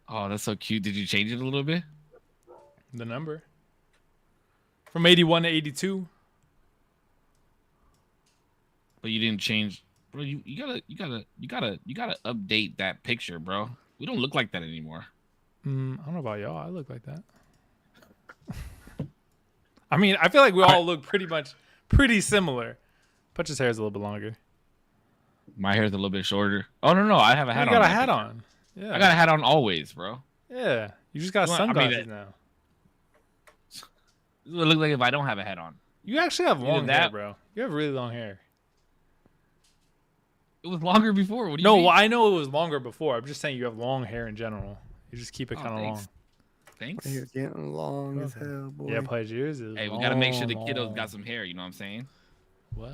Oh, that's so cute. Did you change it a little bit? The number from 81 to 82. But you didn't change, bro. You gotta update that picture, bro. We don't look like that anymore. I don't know about y'all. I look like that. I mean, I feel like we All right. all look pretty similar. Punch's hair is a little bit longer. My hair's a little bit shorter. Oh no, I have a Oh, hat you on. got a In that hat picture. on. Yeah. I got a hat on always, bro. Yeah. You just got You want- I mean, sunglasses now. It would look like if I don't have a hat on. You actually have Either long hair, that- bro. You have really long hair. It was longer before. What do you No, mean? well, I know it was longer before. I'm just saying you have long hair in general. You just keep it Oh, kind of long. Thanks. My hair's getting long as hell, boy. Yeah, Pudge, yours is Hey, we gotta make sure the long. kiddos got some hair. You know what I'm saying? What?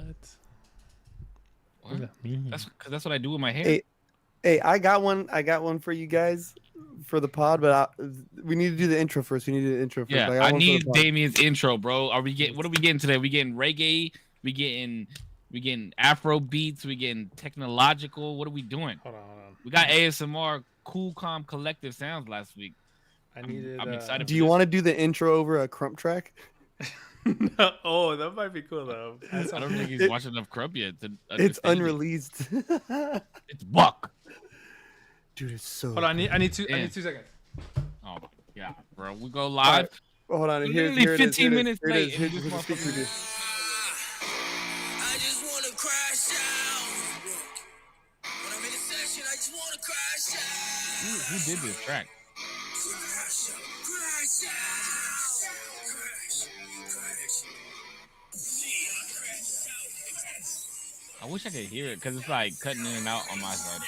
What does What? that mean? That's what I do with my hair. Hey, I got one for you guys for the pod, but we need to do the intro first. We need to do the intro first. Yeah, got I one for the need pod. Damien's intro, bro. What are we getting today? We getting reggae. We getting Afro beats. We getting technological. What are we doing? Hold on. We got ASMR, cool, calm, collective sounds last week. I needed. I'm excited. Do you want to do the intro over a crump track? Oh, that might be cool though. I don't think he's watched enough Crump yet. It's unreleased. It's Buck. Dude, it's so. Hold on, I need 2 Yeah. seconds. Oh yeah, bro. We go live. Oh, hold on. We're Here's, literally here it is, 15 here it is, minutes here it late is, and here's this the speaker motherfucker- dude. I just wanna crash out. When I'm in a session, I just wanna crash out. Who did this track? Crash out. Crash out. Crash. I wish I could hear it because it's like cutting in and out on my side.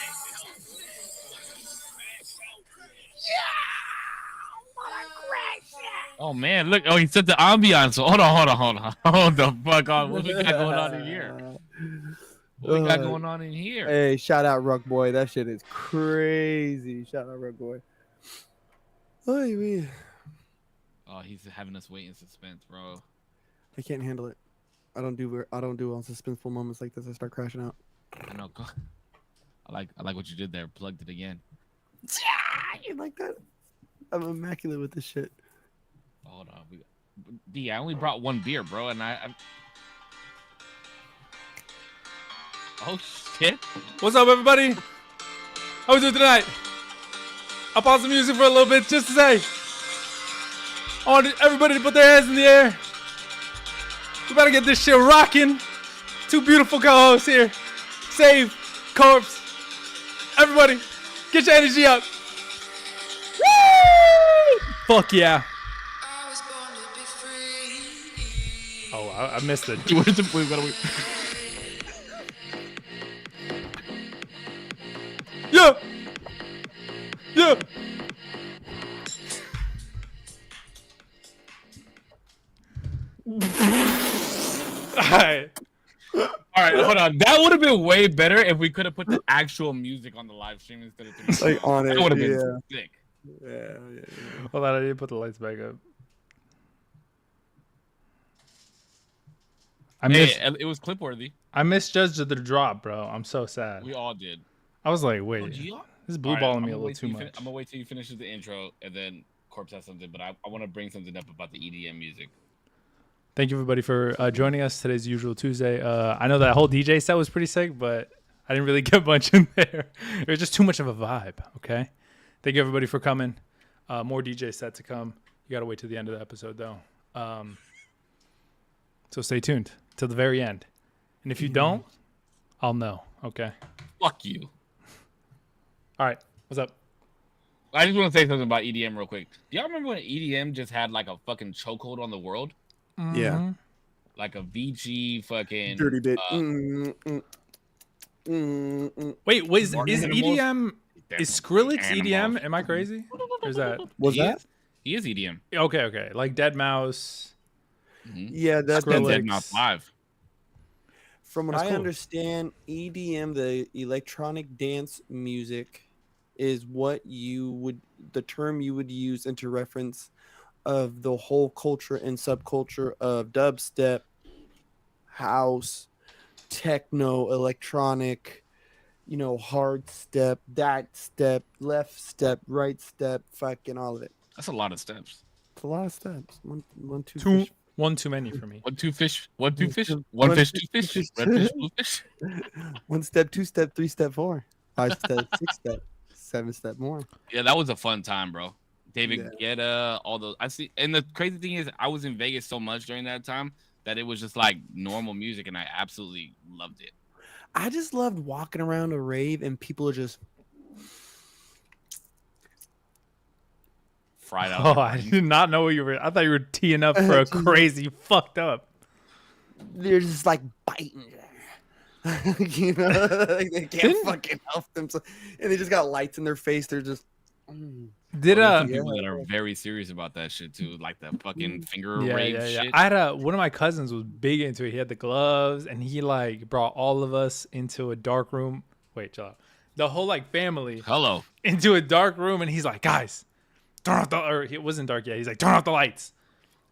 Oh man, look! Oh, he set the ambiance. Hold on. Hold the fuck on. What we got going on in here? What we got going on in here? Hey, shout out Ruck Boy. That shit is crazy. Shout out Ruck Boy. Oy vey. Oh, he's having us wait in suspense, bro. I can't handle it. I don't do on suspenseful moments like this. I start crashing out. I know. I like what you did there. Plugged it again. You like that? I'm immaculate with this shit. Hold on. D, I only brought one beer, bro, and I... Oh shit! What's up, everybody? How we doing tonight? I'll pause the music for a little bit just to say, I want everybody to put their hands in the air. We better get this shit rocking. Two beautiful co-hosts here. Save, Corpse. Everybody, get your energy up. Woo! Fuck yeah. Oh, I missed it. Where's the we gotta wait. Yeah. Yeah. Alright. All right, hold on. That would have been way better if we could have put the actual music on the live stream instead of 3D. Like on it. That would have Yeah. been sick. Yeah. Hold on, I need to put the lights back up. Hey, it was clip worthy. I misjudged the drop, bro. I'm so sad. We all did. I was like, Oh, wait, do y'all- this is blue All right, balling I'm me a gonna little wait too till you much. I'm gonna wait till you finishes the intro and then Corpse has something, but I want to bring something up about the EDM music. Thank you, everybody, for joining us. Today's usual Tuesday. I know that whole DJ set was pretty sick, but I didn't really get much in there. It was just too much of a vibe, okay? Thank you, everybody, for coming. More DJ set to come. You got to wait till the end of the episode, though. So stay tuned till the very end. And if you don't, I'll know, okay? Fuck you. All right, what's up? I just want to say something about EDM real quick. Do y'all remember when EDM just had like a fucking chokehold on the world? Yeah. Like a VG fucking Dirty bit. Wait, is Animals? EDM, is Skrillex Animals. EDM? Am I crazy? Or is that? Was He that? is- He is EDM. Okay. Like Dead Mouse. Yeah, that's Skrillex. Dead Mouse Live. From what That's I cool. understand, EDM, the electronic dance music, is the term you would use into reference of the whole culture and subculture of dubstep, house, techno, electronic, you know, hard step, that step, left step, right step, fucking all of it. That's a lot of steps. It's a lot of steps. One, two Two, fish. one too many for me. One, two fish. One, two fish. One One fish, fish, two two fish. fish. Red fish, blue fish. One step, two step, three step, four, 5 step, 6 step, 7 step more. Yeah, that was a fun time, bro. David Yeah. Guetta, all those. I see. And the crazy thing is, I was in Vegas so much during that time that it was just like normal music, and I absolutely loved it. I just loved walking around a rave and people are just Fried out. Oh, I did not know what you were. I thought you were teeing up for a crazy fucked up. they're just like biting. You know, like they can't fucking help themselves, and they just got lights in their face. They're just. Did There's some Yeah. people that are very serious about that shit too, like the fucking finger rave shit. I had one of my cousins was big into it. He had the gloves, and he like brought all of us into a dark room. Wait, chill out. The whole like family Hello. into a dark room, and he's like, guys, turn off the. Or it wasn't dark yet. He's like, turn off the lights.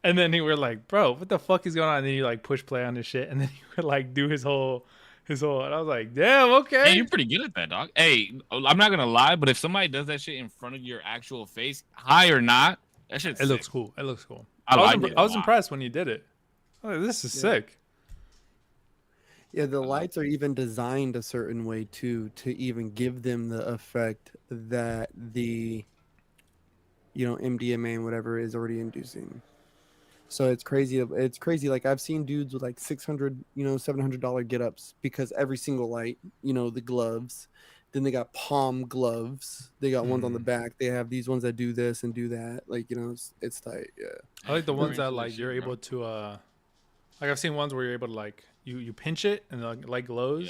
And then he were like, bro, what the fuck is going on? And then you like push play on this shit, and then he would like do his whole. And I was like, damn, okay. Hey, you're pretty good at that, dog. Hey, I'm not gonna lie, but if somebody does that shit in front of your actual face, high or not, that shit's It looks sick. cool. It looks cool. I was, like it a I was lot. impressed when you did it. I was like, this is sick. Yeah, the lights are even designed a certain way too to even give them the effect that the, you know, MDMA and whatever is already inducing. So it's crazy. It's crazy. Like I've seen dudes with like $600, you know, $700 get ups because every single light, you know, the gloves. Then they got palm gloves. They got ones on the back. They have these ones that do this and do that. Like, you know, it's tight. Yeah. I like the You're ones that into like this you're shit, bro. able to like I've seen ones where you're able to like you pinch it and the light glows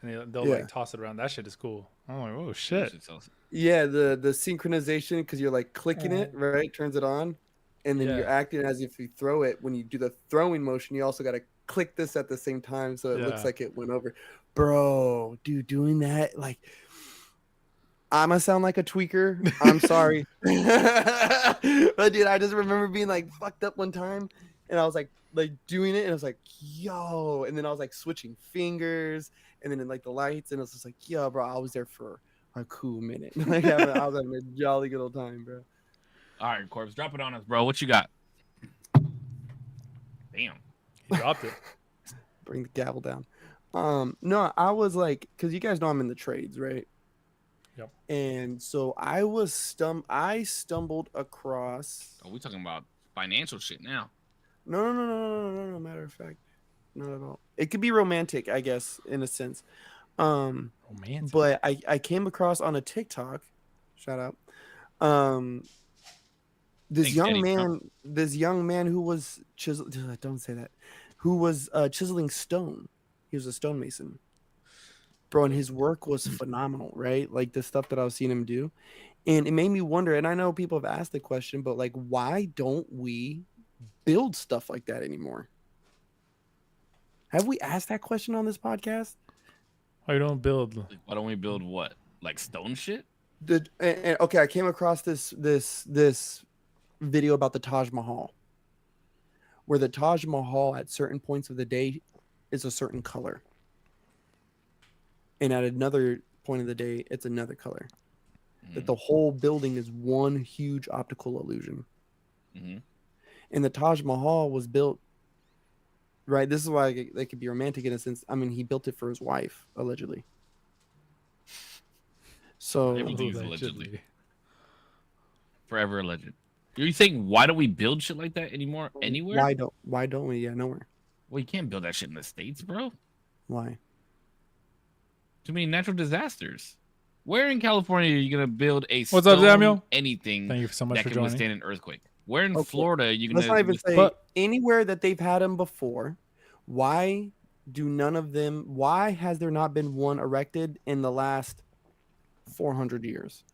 Yeah. and they'll Yeah. like toss it around. That shit is cool. I'm like, oh That shit. shit's awesome. Yeah, the synchronization because you're like clicking it, right? Turns it on. And then you're Yeah. acting as if you throw it. When you do the throwing motion, you also got to click this at the same time so it looks Yeah. like it went over. Bro, dude, doing that, like, I'm going to sound like a tweaker. I'm sorry. But, dude, I just remember being, like, fucked up one time. And I was, like doing it. And I was like, yo. And then I was, like, switching fingers. And then, like, the lights. And I was just like, yo, bro, I was there for a cool minute. Like, I was having a jolly good old time, bro. All right, Corpse, drop it on us, bro. What you got? Damn. He dropped it. Bring the gavel down. No, I was like, because you guys know I'm in the trades, right? Yep. And so I stumbled across. Oh, we talking about financial shit now. No. Matter of fact, not at all. It could be romantic, I guess, in a sense. Romantic. But I came across on a TikTok. Shout out. This Thanks, young Eddie man, Trump. who was don't say that, who was chiseling stone. He was a stonemason, bro, and his work was phenomenal, right? Like the stuff that I was seeing him do, and it made me wonder. And I know people have asked the question, but like, why don't we build stuff like that anymore? Have we asked that question on this podcast? Why you don't build? Like, why don't we build what? Like stone shit? Okay, I came across this video about the Taj Mahal, where the Taj Mahal at certain points of the day is a certain color, and at another point of the day it's another color. That the whole building is one huge optical illusion. Mm-hmm. And the Taj Mahal was built, right? This is why they could be romantic in a sense. I mean, he built it for his wife, allegedly. So Everything's allegedly. Forever alleged. You think why don't we build shit like that anymore anywhere? why don't we? Yeah, nowhere. Well, you can't build that shit in the States, bro. Why? Too many natural disasters. Where in California are you gonna build a What's up, stone Samuel? anything Thank you so much that for can joining. withstand an earthquake? Where in Okay. Florida are you gonna Let's not even say But- anywhere that they've had them before. Why do none of them? Why has there not been one erected in the last 400 years?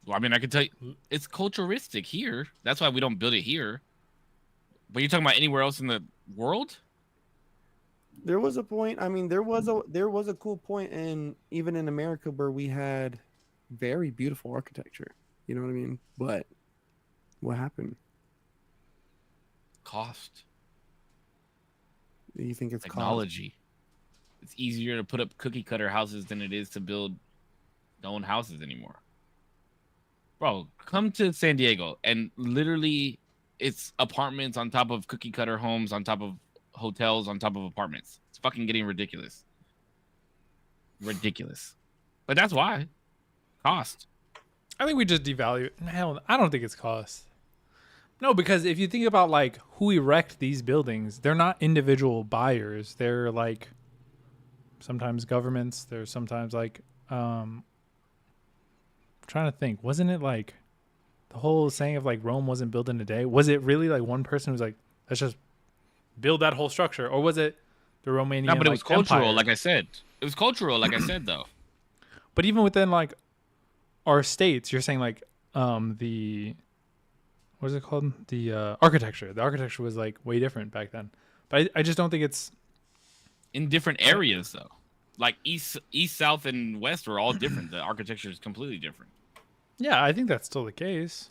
Well, I mean, I can tell you, it's culturistic here. That's why we don't build it here. But you're talking about anywhere else in the world? There was a point. I mean, there was a cool point even in America where we had very beautiful architecture. You know what I mean? But what happened? Cost, You think it's cost? technology. it's easier to put up cookie cutter houses than it is to build own houses anymore. Bro, come to San Diego and literally it's apartments on top of cookie cutter homes, on top of hotels, on top of apartments. It's fucking getting ridiculous. Ridiculous. But that's why. Cost. I think we just devalue it. Hell, I don't think it's cost. No, because if you think about like who erect these buildings, they're not individual buyers. They're like sometimes governments. They're sometimes like I'm trying to think. Wasn't it like the whole saying of like Rome wasn't built in a day? Was it really like one person who was like, let's just build that whole structure, or was it the Romanian? No, but it was cultural, empire? like I said. It was cultural, like I said, though. But even within like our states, you're saying like the what is it called? The architecture. The architecture was like way different back then. But I just don't think it's In different areas, though. Like east, south, and west are all different. The architecture is completely different. Yeah, I think that's still the case.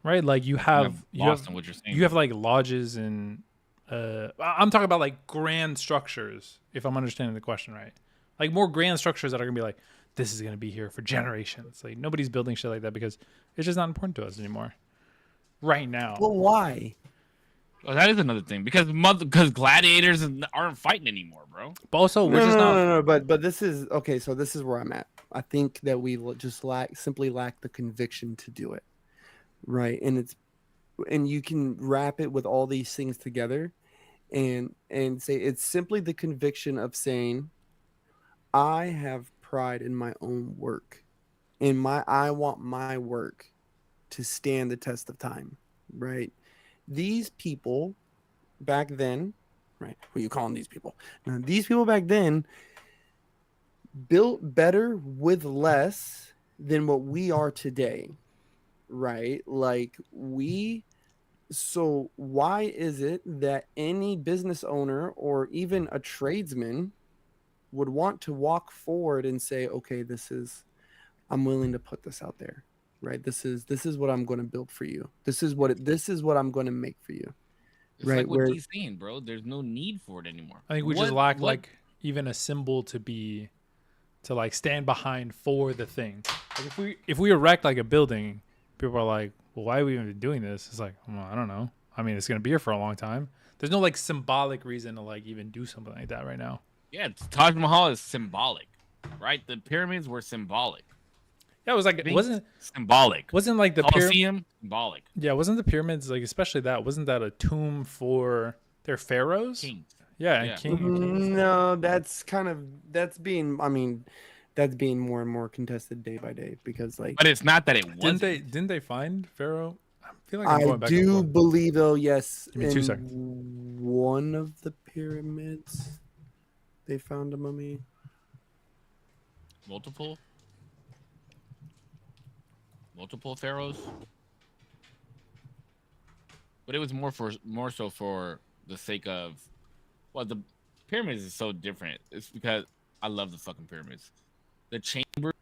Right? Like you have What you're saying. you have like lodges and I'm talking about like grand structures, if I'm understanding the question right. Like more grand structures that are gonna be like, this is gonna be here for generations. Like nobody's building shit like that because it's just not important to us anymore. Right now. Well, why? Well, that is another thing because gladiators aren't fighting anymore, bro. But also we're No, just no, not no, no, but this is okay. So this is where I'm at. I think that we just simply lack the conviction to do it, right? And you can wrap it with all these things together, and say it's simply the conviction of saying, I have pride in my own work, I want my work to stand the test of time, right? These people back then, right? Who you calling these people? Now, these people back then built better with less than what we are today, right? Like so why is it that any business owner or even a tradesman would want to walk forward and say, okay, I'm willing to put this out there, right? This is what I'm going to build for you. This is what I'm going to make for you. It's right. like what he's saying, bro. There's no need for it anymore. I think we just lack like even a symbol to like stand behind for the thing. Like if we erect like a building, people are like, well, why are we even doing this? It's like, well, I don't know. I mean, it's gonna be here for a long time. There's no like symbolic reason to like even do something like that right now. Yeah, Taj Mahal is symbolic, right? The pyramids were symbolic. Yeah, it was like wasn't symbolic. Wasn't like the Colosseum symbolic. Yeah, wasn't the pyramids like especially that? Wasn't that a tomb for their pharaohs? Kings. Yeah. Kings. No, that's being more and more contested day by day because like. But it's not that it wasn't. Didn't they find Pharaoh? I feel like I'm going back. I do believe though, yes. Give me 2 seconds. One of the pyramids, they found a mummy. Multiple pharaohs, but it was more so for the sake of, well, the pyramids is so different. It's because I love the fucking pyramids. The chamber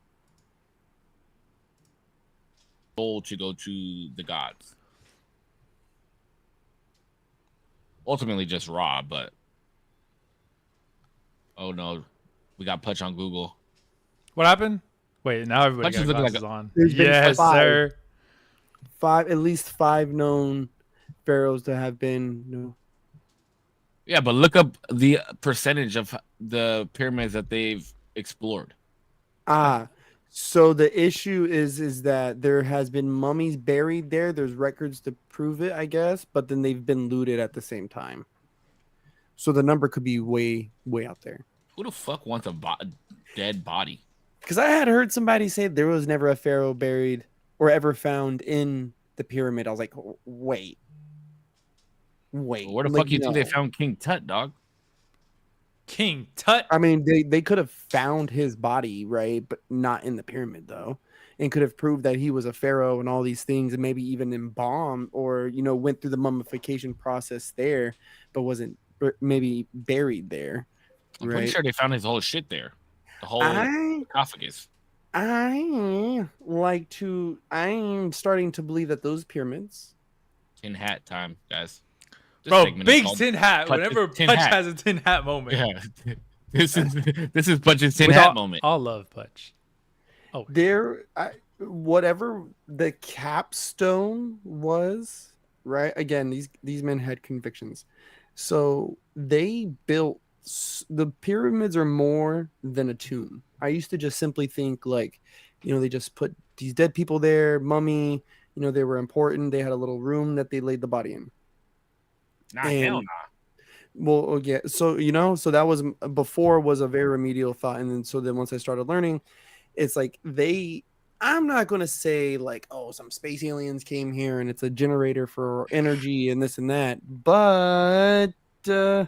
goal to go to the gods. Ultimately, just Ra, but oh no, we got Putch on Google. What happened? Wait, now everybody got glasses on. Yes, sir. At least five known pharaohs to have been. No. Yeah, but look up the percentage of the pyramids that they've explored. So the issue is that there has been mummies buried there. There's records to prove it, I guess, but then they've been looted at the same time. So the number could be way, way out there. Who the fuck wants a dead body? Because I had heard somebody say there was never a pharaoh buried or ever found in the pyramid. I was like, wait. Well, where the fuck you think they found King Tut, dog? King Tut? I mean, they could have found his body, right? But not in the pyramid, though. And could have proved that he was a pharaoh and all these things, and maybe even embalmed or, went through the mummification process there, but wasn't maybe buried there. I'm pretty sure they found his whole shit there. The whole sarcophagus. I'm starting to believe that those pyramids. Tin hat time, guys. This Bro, segment is big called tin hat. Putch's Whenever Tin Putch Hat. has a tin hat moment. Yeah, this is Putch's Tin With Hat moment. all love, Putch. Oh, Whatever the capstone was, right? Again, these men had convictions, so they built the pyramids are more than a tomb. I used to just simply think like, they just put these dead people there, mummy. They were important. They had a little room that they laid the body in, Nah, hell and nah. well, yeah. So so that was before was a very remedial thought, and then once I started learning, it's like I'm not going to say like, oh, some space aliens came here and it's a generator for energy and this and that, uh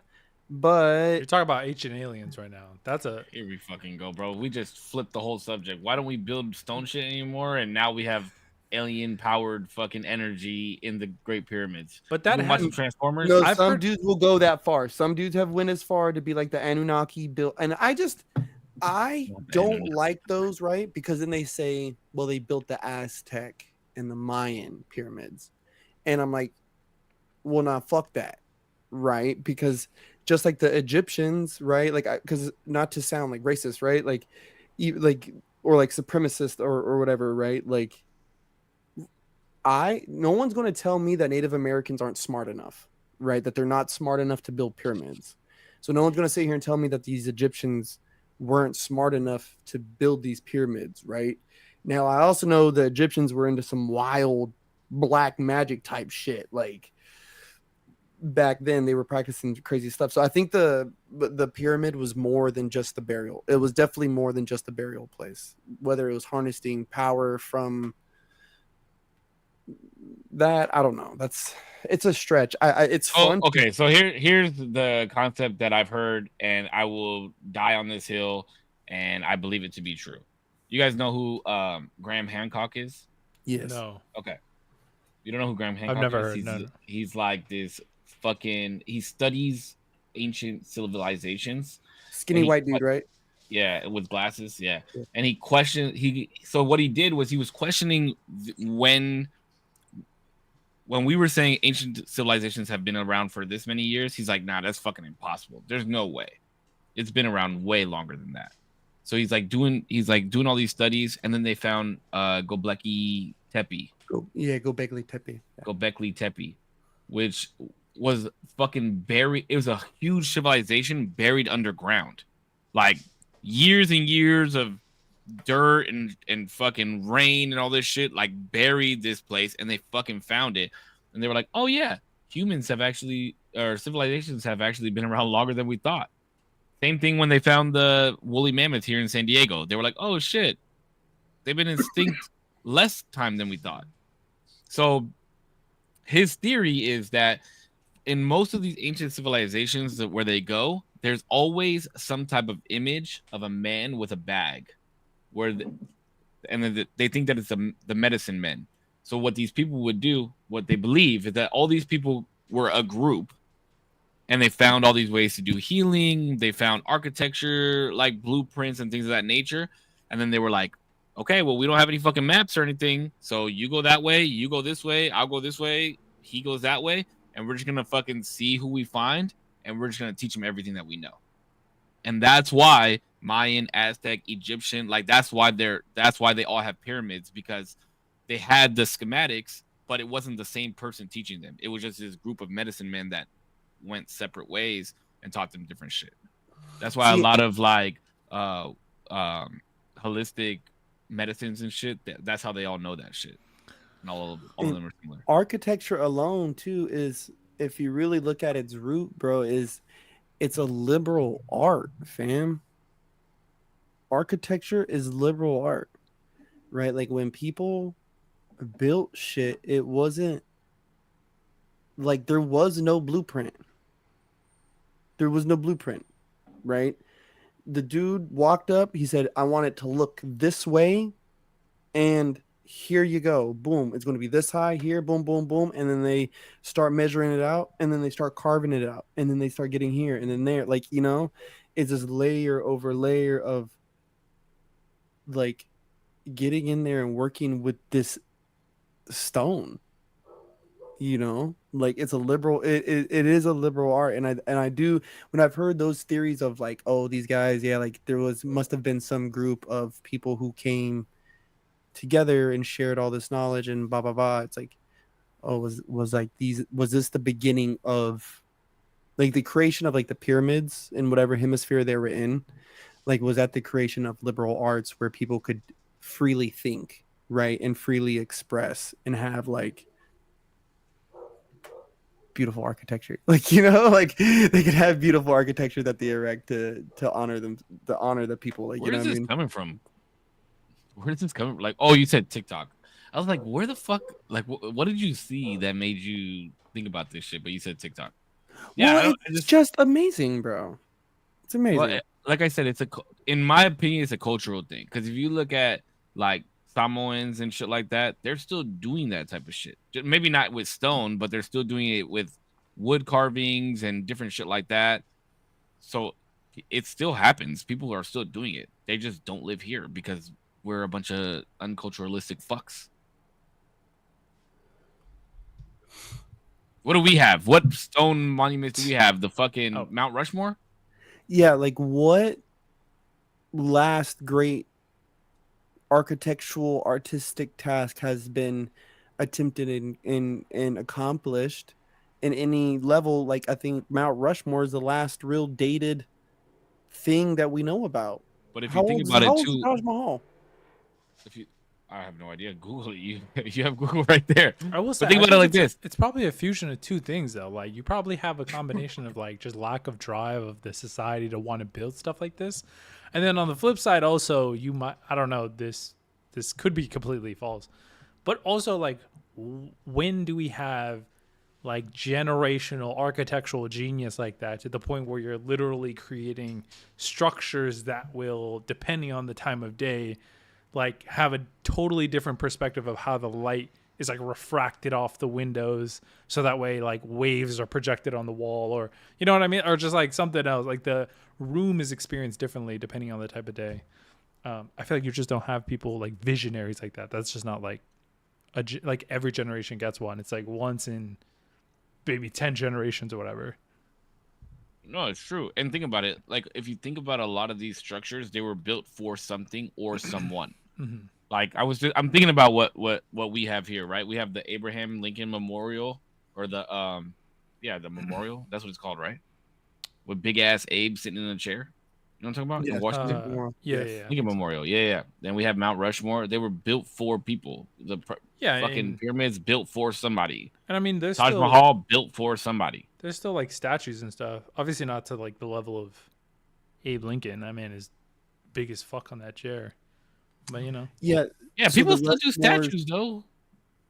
but you're talking about ancient aliens right now. That's a Here we fucking go, bro. We just flipped the whole subject. Why don't we build stone shit anymore? And now we have alien powered fucking energy in the Great Pyramids. but You that been has watching Transformers? no, I've some heard dudes will go that far. Some dudes have went as far to be like the Anunnaki built, and I don't like those, right? Because then they say, well, they built the Aztec and the Mayan pyramids, and I'm like, well, nah, fuck that, right? Because just like the Egyptians, right? Like, because not to sound like racist, right? Like, like or like supremacist or whatever, right? Like, no one's going to tell me that Native Americans aren't smart enough, right? That they're not smart enough to build pyramids. So no one's going to sit here and tell me that these Egyptians weren't smart enough to build these pyramids, right? Now I also know the Egyptians were into some wild black magic type shit, like back then they were practicing crazy stuff. So I think the pyramid was more than just the burial. It was definitely more than just the burial place. Whether it was harnessing power from that, I don't know. It's a stretch. It's Oh, fun. okay. So here's the concept that I've heard, and I will die on this hill, and I believe it to be true. You guys know who Graham Hancock is? Yes. no. Okay. You don't know who Graham I've Hancock never is? heard. No. He's like this fucking. He studies ancient civilizations. Skinny He white dude, right? Yeah, with glasses, yeah. Yeah. And he questioned so what he did was he was questioning when we were saying ancient civilizations have been around for this many years. He's like, nah, that's fucking impossible. There's no way. It's been around way longer than that. So he's like doing all these studies, and then they found Göbekli Tepe. Göbekli Tepe. Yeah. Göbekli Tepe, which was fucking buried. It was a huge civilization buried underground, like years and years of dirt and fucking rain and all this shit, like buried this place, and they fucking found it, and they were like, oh yeah, humans have actually, or civilizations have actually been around longer than we thought. Same thing when they found the woolly mammoth here in San Diego. They were like, oh shit, they've been extinct less time than we thought. So his theory is that in most of these ancient civilizations where they go, there's always some type of image of a man with a bag, and then they think that it's the medicine men. So what these people would do, what they believe, is that all these people were a group, and they found all these ways to do healing. They found architecture, like blueprints and things of that nature, and then they were like, okay, well, we don't have any fucking maps or anything, so you go that way, you go this way, I'll go this way, he goes that way, and we're just gonna fucking see who we find, and we're just gonna teach them everything that we know. And that's why Mayan, Aztec, Egyptian, like that's why they all have pyramids, because they had the schematics, but it wasn't the same person teaching them. It was just this group of medicine men that went separate ways and taught them different shit. That's why a lot of like holistic medicines and shit, that's how they all know that shit. And all of them are similar. Architecture alone too is, if you really look at its root, bro, it's a liberal art, fam. Architecture is liberal art, right? Like when people built shit, it wasn't like there was no blueprint. There was no blueprint, right? The dude walked up, he said, I want it to look this way, and here you go. Boom. It's going to be this high here. Boom, boom, boom. And then they start measuring it out, and then they start carving it out, and then they start getting here and then there. Like, it's this layer over layer of like getting in there and working with this stone. You know, like it's a liberal. It is a liberal art, and I do when I've heard those theories of like, oh, these guys, yeah, like there was must have been some group of people who came together and shared all this knowledge and blah blah blah. It's like, oh, was like these was this the beginning of like the creation of like the pyramids in whatever hemisphere they were in? Like, was that the creation of liberal arts where people could freely think, right, and freely express and have like beautiful architecture, like like they could have beautiful architecture that they erect to honor them, to honor the people, like Where know is what I this mean? coming from? Where is this coming? Like, oh, you said TikTok. I was like, where the fuck? Like, what did you see that made you think about this shit? But you said TikTok. Yeah, Well, I don't. I it's just just amazing, bro. It's well, amazing. like I said, in my opinion, it's a cultural thing. Because if you look at like Samoans and shit like that, they're still doing that type of shit. Maybe not with stone, but they're still doing it with wood carvings and different shit like that. So it still happens. People are still doing it. They just don't live here because we're a bunch of unculturalistic fucks. What do we have? What stone monuments do we have? The fucking Oh, Mount Rushmore? Yeah, like what last great architectural artistic task has been attempted and accomplished in any level? Like I think Mount Rushmore is the last real dated thing that we know about. But if you think about How it old is too, Taj Mahal? if you I have no idea. Google it. You you have Google right there. I will say, But think I about it think like this. it's probably a fusion of two things though. Like you probably have a combination of like just lack of drive of the society to want to build stuff like this, and then on the flip side, also you might I don't know this could be completely false, but also like when do we have like generational architectural genius like that to the point where you're literally creating structures that will, depending on the time of day, like have a totally different perspective of how the light is like refracted off the windows so that way like waves are projected on the wall, or you know what I mean, or just like something else, like the room is experienced differently depending on the type of day. I feel like you just don't have people like visionaries like that. That's just not like like every generation gets one. It's like once in maybe 10 generations or whatever. No, it's true. And think about it. Like if you think about a lot of these structures, they were built for something or someone. Mm-hmm. Like I'm thinking about what we have here, right? We have the Abraham Lincoln Memorial or the yeah, the memorial. That's what it's called, right? With big ass Abe sitting in a chair. You know what I'm talking about? In Yes. Washington? Yeah, Yes. yeah, yeah. Lincoln Memorial. Yeah, yeah. Then we have Mount Rushmore. They were built for people. Yeah, Fucking pyramids built for somebody. and I mean, Taj Mahal built for somebody. there's still like statues and stuff. Obviously, not to like the level of Abe Lincoln. That man is big as fuck on that chair. But you know, Yeah. Yeah, So people the still do Rushmores. statues though.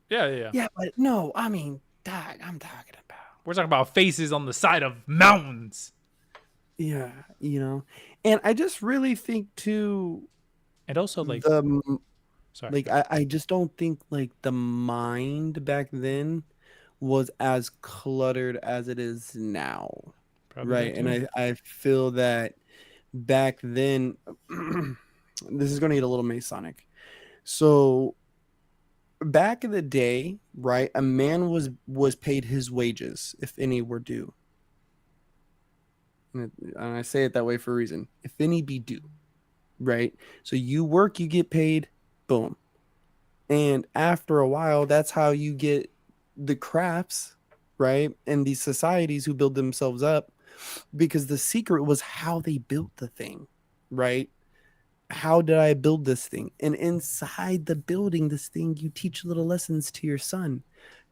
yeah, yeah, yeah. Yeah, but no, I mean that I'm talking about. We're talking about faces on the side of mountains, Yeah, and I just really think too and also like, the sorry, like I just don't think like the mind back then was as cluttered as it is now, probably right? that And too. I feel that back then, this is going to get a little Masonic. So back in the day, right, a man was paid his wages if any were due, and I say it that way for a reason. If any be due, right? So you work, you get paid, boom. And after a while, that's how you get the crafts, right? And these societies who build themselves up, because the secret was how they built the thing, right? How did I build this thing? And inside the building this thing, you teach little lessons to your son,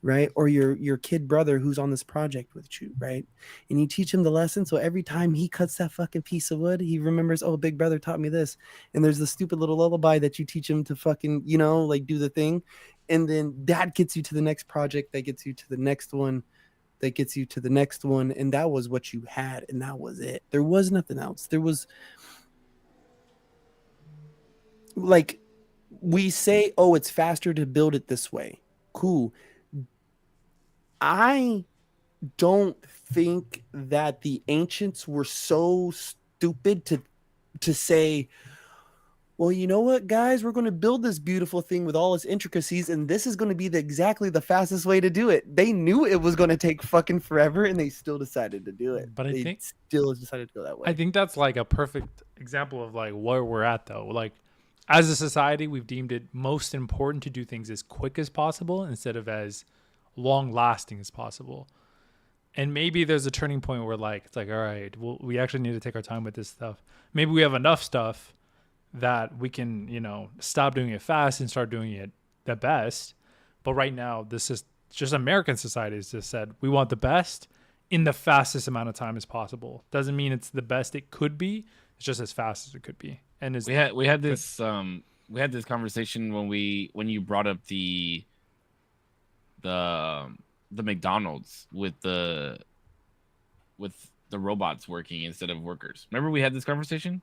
right? Or your kid brother who's on this project with you, right? And you teach him the lesson. So every time he cuts that fucking piece of wood, he remembers, oh, big brother taught me this. And there's the stupid little lullaby that you teach him to fucking, like do the thing. And then that gets you to the next project, that gets you to the next one, that gets you to the next one. And that was what you had. And that was it. There was nothing else. There was like, we say, oh, it's faster to build it this way. Cool. I don't think that the ancients were so stupid to say, well, you know what, guys? We're going to build this beautiful thing with all its intricacies, and this is going to be exactly the fastest way to do it. They knew it was going to take fucking forever, and they still decided to do it. But I They think still decided to go that I way. think that's like a perfect example of like where we're at though. Like as a society, we've deemed it most important to do things as quick as possible instead of as long lasting as possible. And maybe there's a turning point where like it's like, all right, well, we actually need to take our time with this stuff. Maybe we have enough stuff that we can, stop doing it fast and start doing it the best. But right now, this is just American society has just said we want the best in the fastest amount of time as possible. Doesn't mean it's the best it could be. It's just as fast as it could be. And is We had this conversation when you brought up the the McDonald's with the robots working instead of workers. Remember we had this conversation?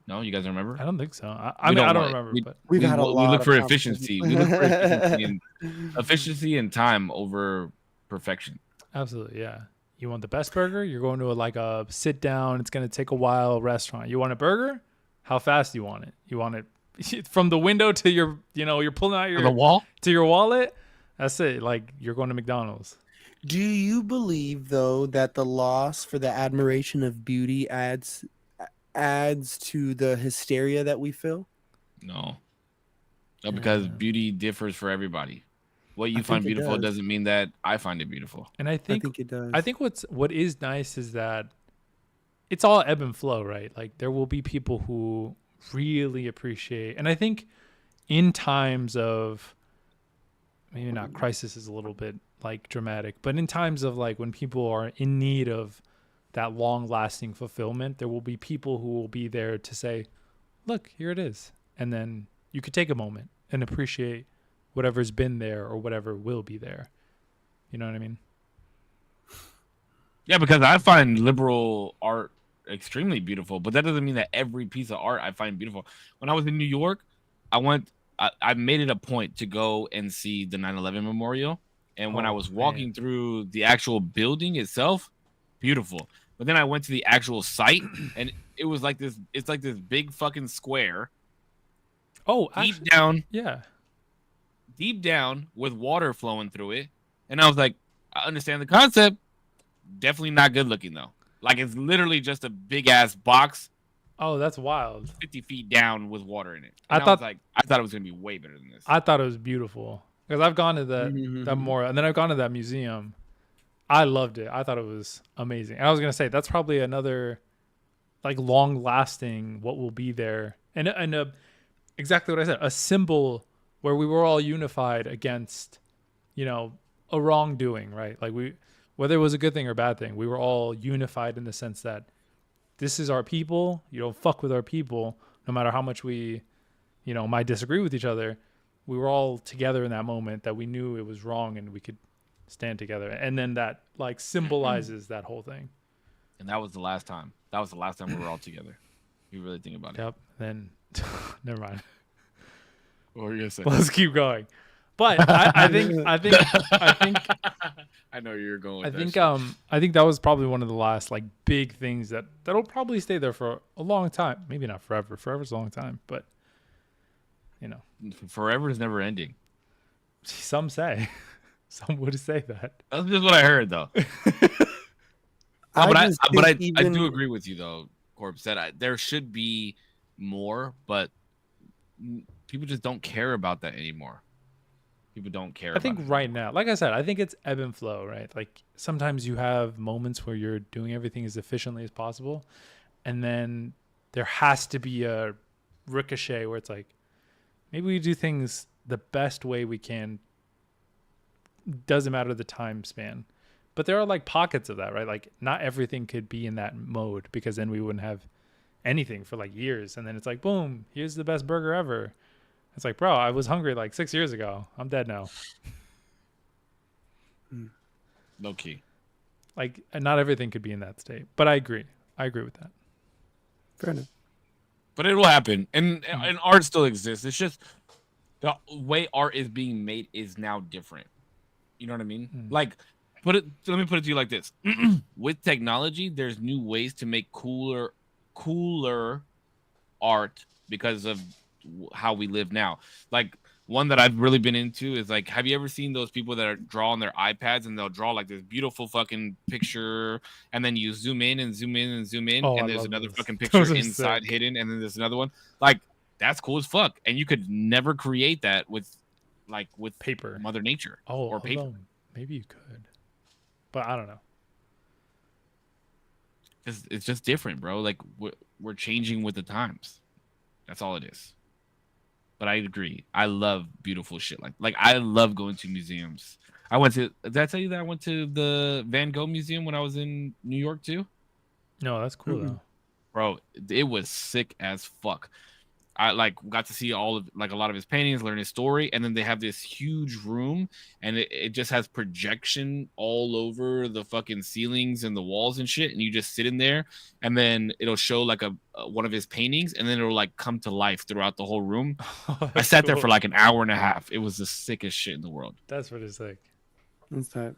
No, you guys remember? I don't think so. I mean, I don't remember, but We've had a we lot look of for conversations. efficiency. We look for efficiency and time over perfection. absolutely, yeah. You want the best burger? You're going to a sit down. It's going to take a while restaurant. You want a burger? How fast do you want it? You want it from the window to your, you're pulling out The wall? to your wallet. That's it. Like you're going to McDonald's. Do you believe though that the loss for the admiration of beauty adds to the hysteria that we feel? No. No, because beauty differs for everybody. What you I find think it beautiful does. doesn't mean that I find it beautiful. And I I think think it does. what is nice is that it's all ebb and flow, right? Like there will be people who really appreciate, and I think in times of maybe not crisis is a little bit like dramatic, but in times of like when people are in need of that long lasting fulfillment, there will be people who will be there to say, look, here it is. And then you could take a moment and appreciate whatever's been there or whatever will be there. You know what I mean? Yeah, because I find liberal art extremely beautiful, but that doesn't mean that every piece of art I find beautiful. When I was in New York, I made it a point to go and see the 9/11 memorial. And when I Oh, was walking through the actual building itself, beautiful. But then I went to the actual site and it was like this, it's like this big fucking square Oh, deep actually, down, yeah. with water flowing through it. And I was like, I understand the concept. Definitely not good looking though. Like it's literally just a big ass box Oh, that's wild. 50 feet down with water in it. I And thought- I thought it was gonna be way better than this. I thought it was beautiful because I've gone to that memorial and then I've gone to that museum. I loved it. I thought it was amazing. And I was gonna say that's probably another like long lasting what will be there and exactly what I said, a symbol where we were all unified against a wrongdoing, right? Like whether it was a good thing or bad thing, we were all unified in the sense that this is our people. You don't fuck with our people, no matter how much we might disagree with each other. We were all together in that moment that we knew it was wrong and we could stand together. And then that like symbolizes that whole thing. And that was the last time. That was the last time we were all together. If you really think about it. Yep. Then never mind. What were you gonna say? Let's keep going. But I think I know where you're going with I that think shit. I think that was probably one of the last like big things that'll probably stay there for a long time. Maybe not forever. Forever's a long time, but Forever is never ending. some say. Some would say that. That's just what I heard though. I but just I think do even- agree with you though, Corpse, that there should be more, but people just don't care about that anymore. People don't care. I think about it right anymore. now, like I said, I think it's ebb and flow, right? Like sometimes you have moments where you're doing everything as efficiently as possible, and then there has to be a ricochet where it's like maybe we do things the best way we can. Doesn't matter the time span, but there are like pockets of that, right? Like not everything could be in that mode because then we wouldn't have anything for like years, and then it's like boom, here's the best burger ever. It's like, bro, I was hungry like 6 years ago. I'm dead now. Low key. Like, not everything could be in that state. But I agree. I agree with that. Fair enough. But it will happen, and art still exists. It's just the way art is being made is now different. You know what I mean? Like, let me put it to you like this: with technology, there's new ways to make cooler cooler art because of how we live now. Like one that I've really been into is like, have you ever seen those people that are draw on their iPads and they'll draw like this beautiful fucking picture, and then you zoom in and zoom in and zoom in, Oh, I and there's love another those. fucking Those picture are inside sick. hidden, and then there's another one. Like that's cool as fuck, and you could never create that with Paper. Mother Nature Oh, or paper. although maybe you could, but I don't know. It's just different, bro. Like we're changing with the times. That's all it is. But I agree. I love beautiful shit like I love going to museums. I went to. Did I tell you that I went to the Van Gogh Museum when I was in New York too? No, that's cool Mm-mm. though. Bro, it was sick as fuck. I like got to see all of like a lot of his paintings, learn his story, and then they have this huge room, and it just has projection all over the fucking ceilings and the walls and shit, and you just sit in there, and then it'll show like a one of his paintings, and then it'll like come to life throughout the whole room. Oh, I that's sat there cool. for like an hour and a half. It was the sickest shit in the world. That's what it's like. That's tight.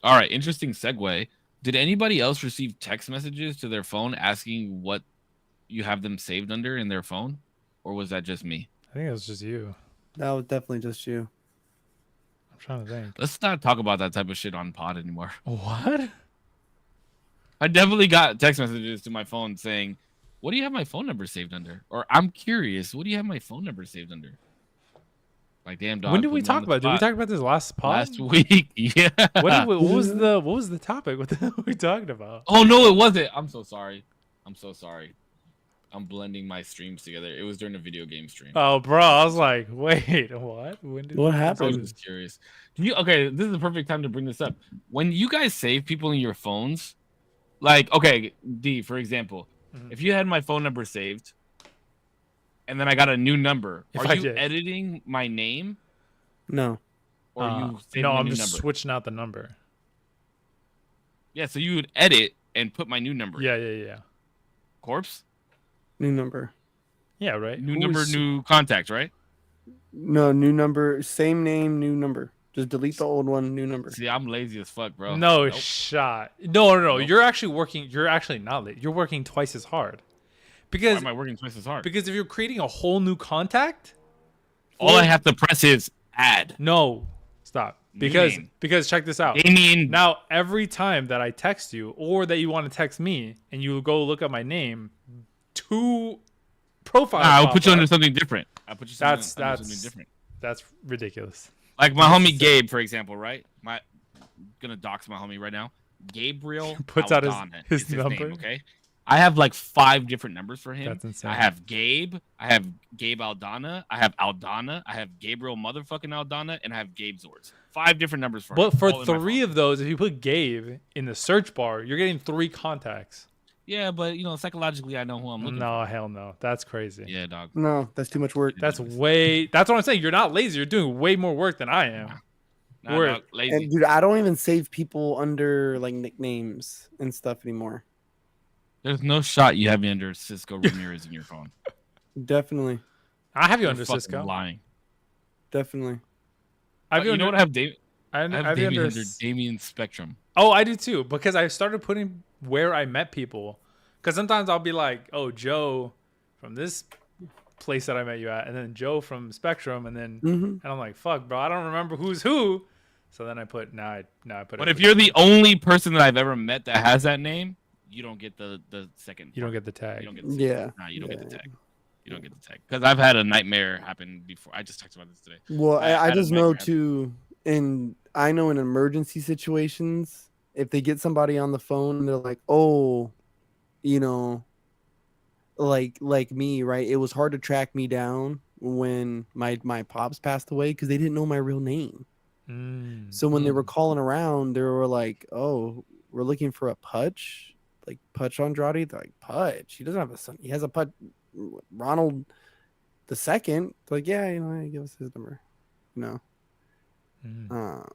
All right, interesting segue. Did anybody else receive text messages to their phone asking what you have them saved under in their phone, or was that just me? I think it was just you. That was definitely just you. I'm trying to think. Let's not talk about that type of shit on pod anymore. What? I definitely got text messages to my phone saying, "What do you have my phone number saved under?" Or "I'm curious, what do you have my phone number saved under?" Like, damn dog. When did put we me on talk the about? Did we spot. talk about this last pod? Last week? Yeah. What was the topic? What the hell were we talking about? Oh no, it wasn't. I'm so sorry. I'm so sorry. I'm blending my streams together. It was during a video game stream. Oh, bro, I was like, wait, what? When did What I was happened? just curious. Okay, this is the perfect time to bring this up. When you guys save people in your phones, like, okay, D, for example, Mhm. if you had my phone number saved and then I got a new number, If are I you did. editing my name No. or you saving no, a I'm new just number? switching out the number. Yeah, so you would edit and put my new number. Yeah. Corpse? New number. Yeah, right. New Who number, was- new contact, right? No, new number. Same name, new number. Just delete the old one, new number. See, I'm lazy as fuck, bro. No Nope. shot. No. Nope. You're actually working. You're actually not late. You're working twice as hard. Why Because am I working twice as hard? if you're creating a whole new contact, All I have to press is add. no, stop. New name. Because check this out. Damien. Now every time that I text you or that you want to text me and you go look at my name, two profiles. I'll pop put you up. under something different. I'll put you under something That's different. That's ridiculous. Like my That's homie sick. Gabe, for example, right? I'm gonna dox my homie right now. Gabriel Puts out Aldana his is his number. name, okay? I have like 5 different numbers for him. That's insane. I have Gabe, I have Gabe Aldana, I have Aldana, I have Gabriel motherfucking Aldana, and I have Gabe Zords. 5 different numbers for him. But for all in my 3 phone. of those, if you put Gabe in the search bar, you're getting 3 contacts. Yeah, but you know, psychologically I know who I'm looking No, hell no. That's crazy. for. Yeah, dog. No, that's too much work. That's what I'm saying. You're not lazy. You're doing way more work than I am. Nah, Word. dog, lazy. And dude, I don't even save people under like nicknames and stuff anymore. There's no shot you have me under Cisco Ramirez in your phone. Definitely, I have you You're under fucking Cisco. lying. definitely. I have You know what I have Dave? I I have have you Damien under. under Damien Spectrum. Oh, I do too. Because I started putting where I met people. Because sometimes I'll be like, oh, Joe from this place that I met you at, and then Joe from Spectrum, and then Hmm. and I'm like, fuck, bro, I don't remember who's who. So then I put I put. But it if you're the only person that I've ever met that has that name, you don't get the second. you don't part. get the tag. You don't get the Yeah. Nah, you don't get the Yeah. tag. You don't get the tag. Because I've had a nightmare happen before. I just talked about this today. Well, I I had a just know nightmare. too, and I know in emergency situations, if they get somebody on the phone and they're like, "Oh, you know, like me, right? It was hard to track me down when my pops passed away because they didn't know my real name. Mm. So when they were calling around, they were like, "Oh, we're looking for a Putch, like Putch Andrade." They're like, "Putch? He doesn't have a son. He has a Putch, Ronald the second." Like, yeah, you know, give us his number, you know. Mm.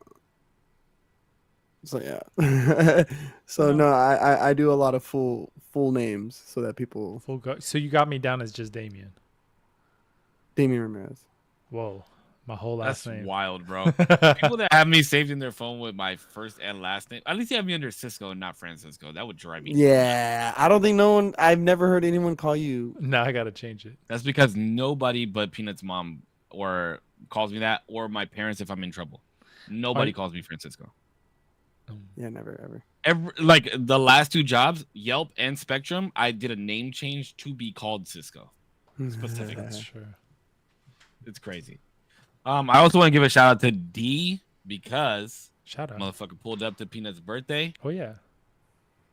So yeah. So no, I do a lot of full names so that people. So you got me down as just Damien. Damien Ramirez. Whoa, My whole last That's name. wild, bro. People that have me saved in their phone with my first and last name, at least they have me under Cisco and not Francisco. That would drive me. Yeah, I don't think no one. I've never heard anyone call you. Now I gotta change it. That's because nobody but Peanut's mom or calls me that, or my parents if I'm in trouble. Nobody calls me Francisco. Yeah, never ever. Like the last 2 jobs, Yelp and Spectrum, I did a name change to be called Cisco. Specifically. That's true. It's crazy. I also want to give a shout out to D because Shout out. motherfucker pulled up to Peanut's birthday, Oh yeah.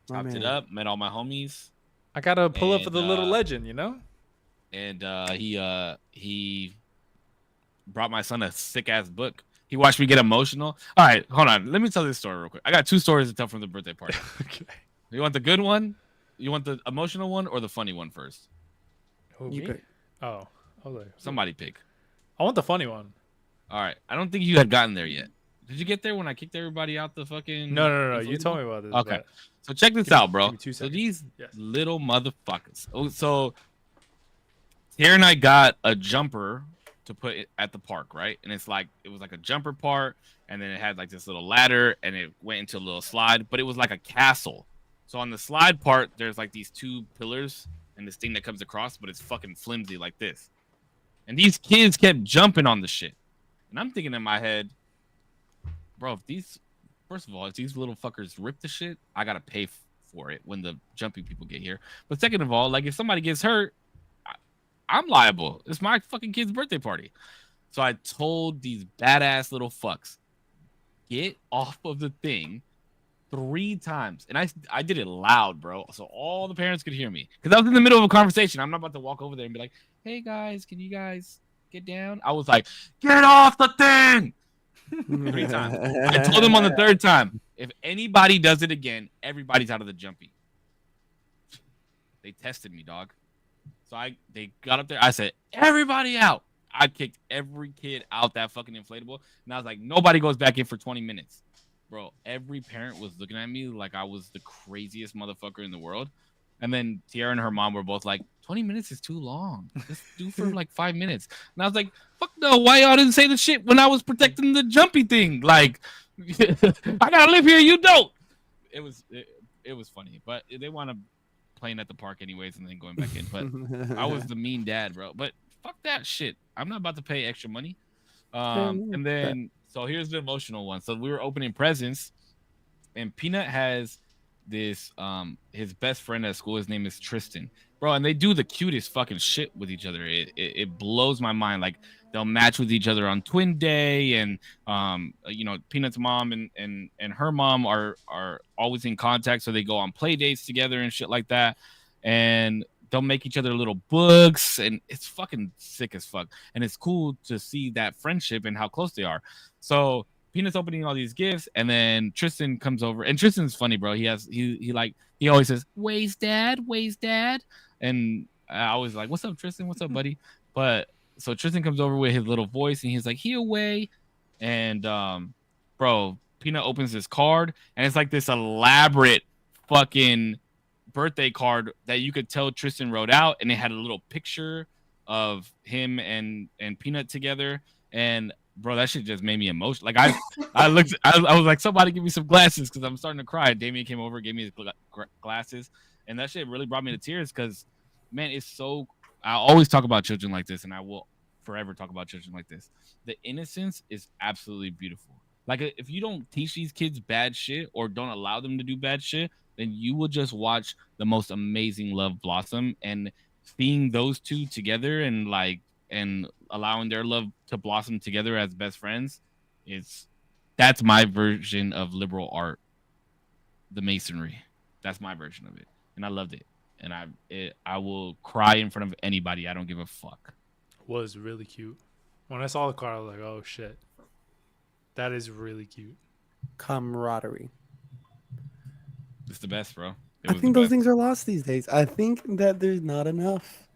My chopped it man. up, met all my homies, I gotta pull up for And, the little legend, you know? and he brought my son a sick ass book. He watched me get emotional. All right, hold on. Let me tell this story real quick. I got 2 stories to tell from the birthday party. Okay. You want the good one? You want the emotional one or the funny one first? Who, You me? pick. Oh. I was like, Somebody pick. I want the funny one. All right. I don't think you had gotten there yet. Did you get there when I kicked everybody out the fucking? No. You inflatable? told me about this. Okay. but- So check this Give me- out, bro. give me 2 So seconds. these Yes. little motherfuckers. Oh, so here and I got a jumper to put it at the park, right? And it was like a jumper part, and then it had like this little ladder, and it went into a little slide, but it was like a castle. So on the slide part, there's like these 2 pillars and this thing that comes across, but it's fucking flimsy like this. And these kids kept jumping on the shit. And I'm thinking in my head, bro, if these little fuckers rip the shit, I gotta pay for it when the jumping people get here. But second of all, like if somebody gets hurt, I'm liable. It's my fucking kid's birthday party. So I told these badass little fucks, get off of the thing 3 times. And I did it loud, bro. So all the parents could hear me. Because I was in the middle of a conversation. I'm not about to walk over there and be like, hey guys, can you guys get down? I was like, get off the thing 3 times. I told them on the 3rd time, if anybody does it again, everybody's out of the jumpy. They tested me, dog. So they got up there. I said, everybody out. I kicked every kid out that fucking inflatable. And I was like, nobody goes back in for 20 minutes. Bro, every parent was looking at me like I was the craziest motherfucker in the world. And then Tiara and her mom were both like, 20 minutes is too long. Let's do for like 5 minutes. And I was like, fuck no, why y'all didn't say the shit when I was protecting the jumpy thing? Like, I gotta live here, you don't. It was funny, but they want to playing at the park anyways and then going back in. But I was the mean dad, bro. But fuck that shit. I'm not about to pay extra money. And then so here's the emotional one. So we were opening presents, and Peanut has this his best friend at school. His name is Tristan, bro, and they do the cutest fucking shit with each other. It blows my mind. Like they'll match with each other on twin day, and you know, Peanut's mom and her mom are always in contact, so they go on play dates together and shit like that. And they'll make each other little books, and it's fucking sick as fuck. And it's cool to see that friendship and how close they are. So Peanut's opening all these gifts, and then Tristan comes over. And Tristan's funny, bro. He always says, "Way's dad, Way's dad," and I always like, "What's up, Tristan? What's up, buddy?" But so Tristan comes over with his little voice, and he's like, "Here, Way," and bro, Peanut opens his card, and it's like this elaborate fucking birthday card that you could tell Tristan wrote out, and it had a little picture of him and Peanut together. And bro, that shit just made me emotional. Like I was like, somebody give me some glasses because I'm starting to cry. Damien came over, gave me his glasses, and that shit really brought me to tears because, man, it's so. I always talk about children like this, and I will forever talk about children like this. The innocence is absolutely beautiful. Like if you don't teach these kids bad shit or don't allow them to do bad shit, then you will just watch the most amazing love blossom. And seeing those 2 together and allowing their love to blossom together as best friends, that's my version of liberal art, the masonry. That's my version of it, and I loved it. And I will cry in front of anybody. I don't give a fuck. Was really cute. When I saw the car, I was like, oh shit, that is really cute. Camaraderie. It's the best, bro. I think those things are lost these days. I think that there's not enough.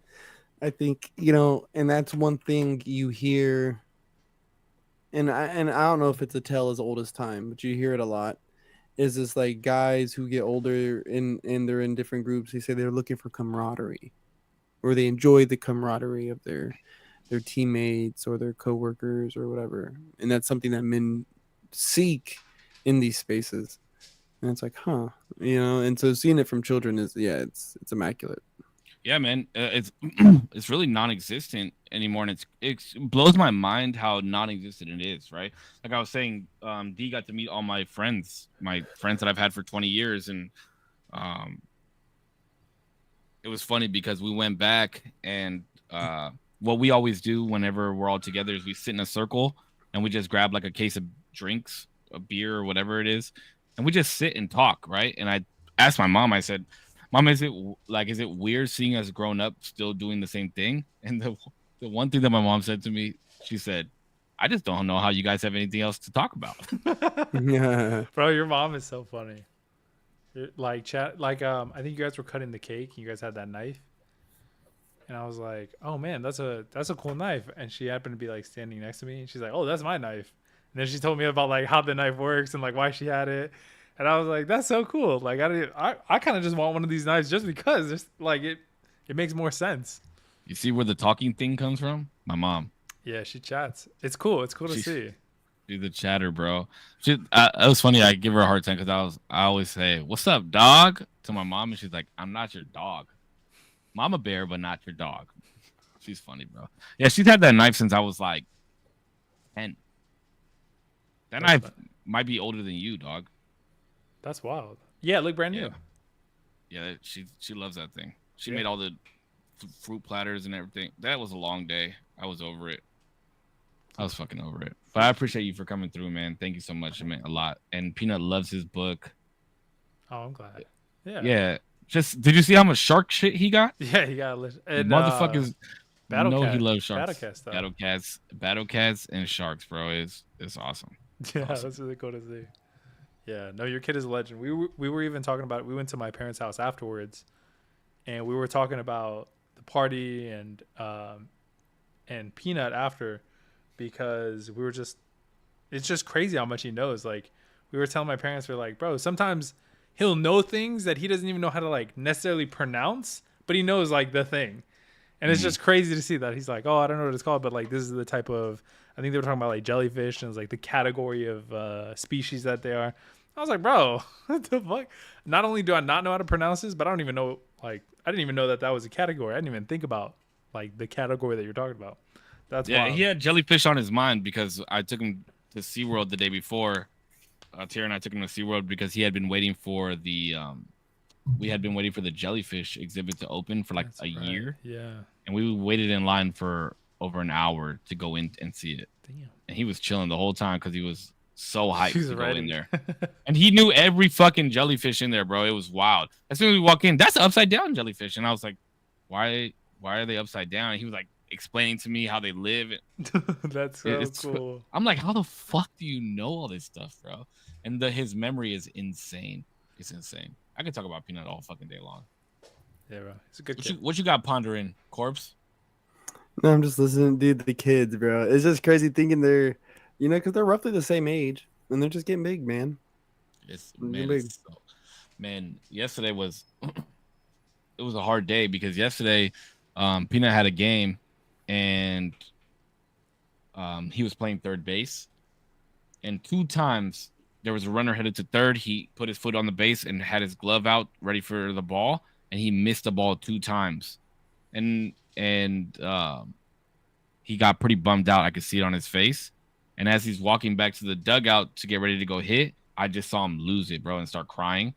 I think, you know, and that's one thing you hear, and I don't know if it's a tale as old as time, but you hear it a lot. Is this like guys who get older and they're in different groups? They say they're looking for camaraderie, or they enjoy the camaraderie of their teammates or their coworkers or whatever. And that's something that men seek in these spaces. And it's like, huh, and so seeing it from children is, yeah, it's immaculate. Yeah, man, it's it's really non-existent anymore, and it blows my mind how non-existent it is. Right, like I was saying, D got to meet all my friends that I've had for 20 years, and um, it was funny because we went back and what we always do whenever we're all together is we sit in a circle and we just grab like a case of drinks, a beer or whatever it is, and we just sit and talk, right? And I asked my mom, I said, Mom, is it weird seeing us grown up still doing the same thing? And the one thing that my mom said to me, she said, I just don't know how you guys have anything else to talk about. Yeah. Bro, your mom is so funny. Like chat, like I think you guys were cutting the cake and you guys had that knife. And I was like, "Oh man, that's a cool knife." And she happened to be like standing next to me and she's like, "Oh, that's my knife." And then she told me about like how the knife works and like why she had it. And I was like, "That's so cool." Like I kind of just want one of these knives just because it's like it makes more sense. You see where the talking thing comes from? My mom. Yeah, she chats. It's cool. It's cool to see. She's the chatter, bro. It was funny. I give her a hard time because I always say, "What's up, dog?" to my mom, and she's like, "I'm not your dog. Mama bear, but not your dog." She's funny, bro. Yeah, she's had that knife since I was like 10. That knife might be older than you, dog. That's wild. Yeah, look brand new. Yeah, she loves that thing. She made all the fruit platters and everything. That was a long day. I was over it. I was fucking over it. But I appreciate you for coming through, man. Thank you so much. It meant a lot. And Peanut loves his book. Oh, I'm glad. Yeah. Yeah. Just did you see how much shark shit he got? Yeah, he got motherfuckers. Battle he Cat. loves sharks. Battle Cat stuff. Battle cats, and sharks, bro. It's awesome. Yeah, awesome. That's really cool to see. Yeah, no, your kid is a legend. We were even talking about it. We went to my parents' house afterwards, and we were talking about the party and Peanut after, because we were just, it's just crazy how much he knows. Like we were telling my parents, we're like, bro, sometimes he'll know things that he doesn't even know how to like necessarily pronounce, but he knows like the thing. And it's just crazy to see that he's like, oh, I don't know what it's called, but like this is the type of, I think they were talking about like jellyfish and it was like the category of species that they are. I was like, bro, what the fuck? Not only do I not know how to pronounce this, but I don't even know, like, I didn't even know that was a category. I didn't even think about like the category that you're talking about. That's wild. He had jellyfish on his mind because I took him to SeaWorld the day before. Tara and I took him to SeaWorld because he had been waiting for the we had been waiting for the jellyfish exhibit to open for like a year. Yeah. And we waited in line for over an hour to go in and see it. Damn. And he was chilling the whole time because he was so hyped to go in there. there. And he knew every fucking jellyfish in there, bro. It was wild. As soon as we walk in, that's an upside down jellyfish. And I was like, why are they upside down? And he was like explaining to me how they live. That's so cool. I'm like, how the fuck do you know all this stuff, bro? And his memory is insane. It's insane. I could talk about Peanut all fucking day long. Yeah, bro. It's a good kid. What you got pondering, Corpse? No, I'm just listening to the kids, bro. It's just crazy thinking they're, because they're roughly the same age and they're just getting big, man. Man, yesterday was it was a hard day because yesterday Peanut had a game and he was playing third base, and 2 times there was a runner headed to third. He put his foot on the base and had his glove out ready for the ball, and he missed the ball 2 times. And he got pretty bummed out. I could see it on his face. And as he's walking back to the dugout to get ready to go hit, I just saw him lose it, bro, and start crying.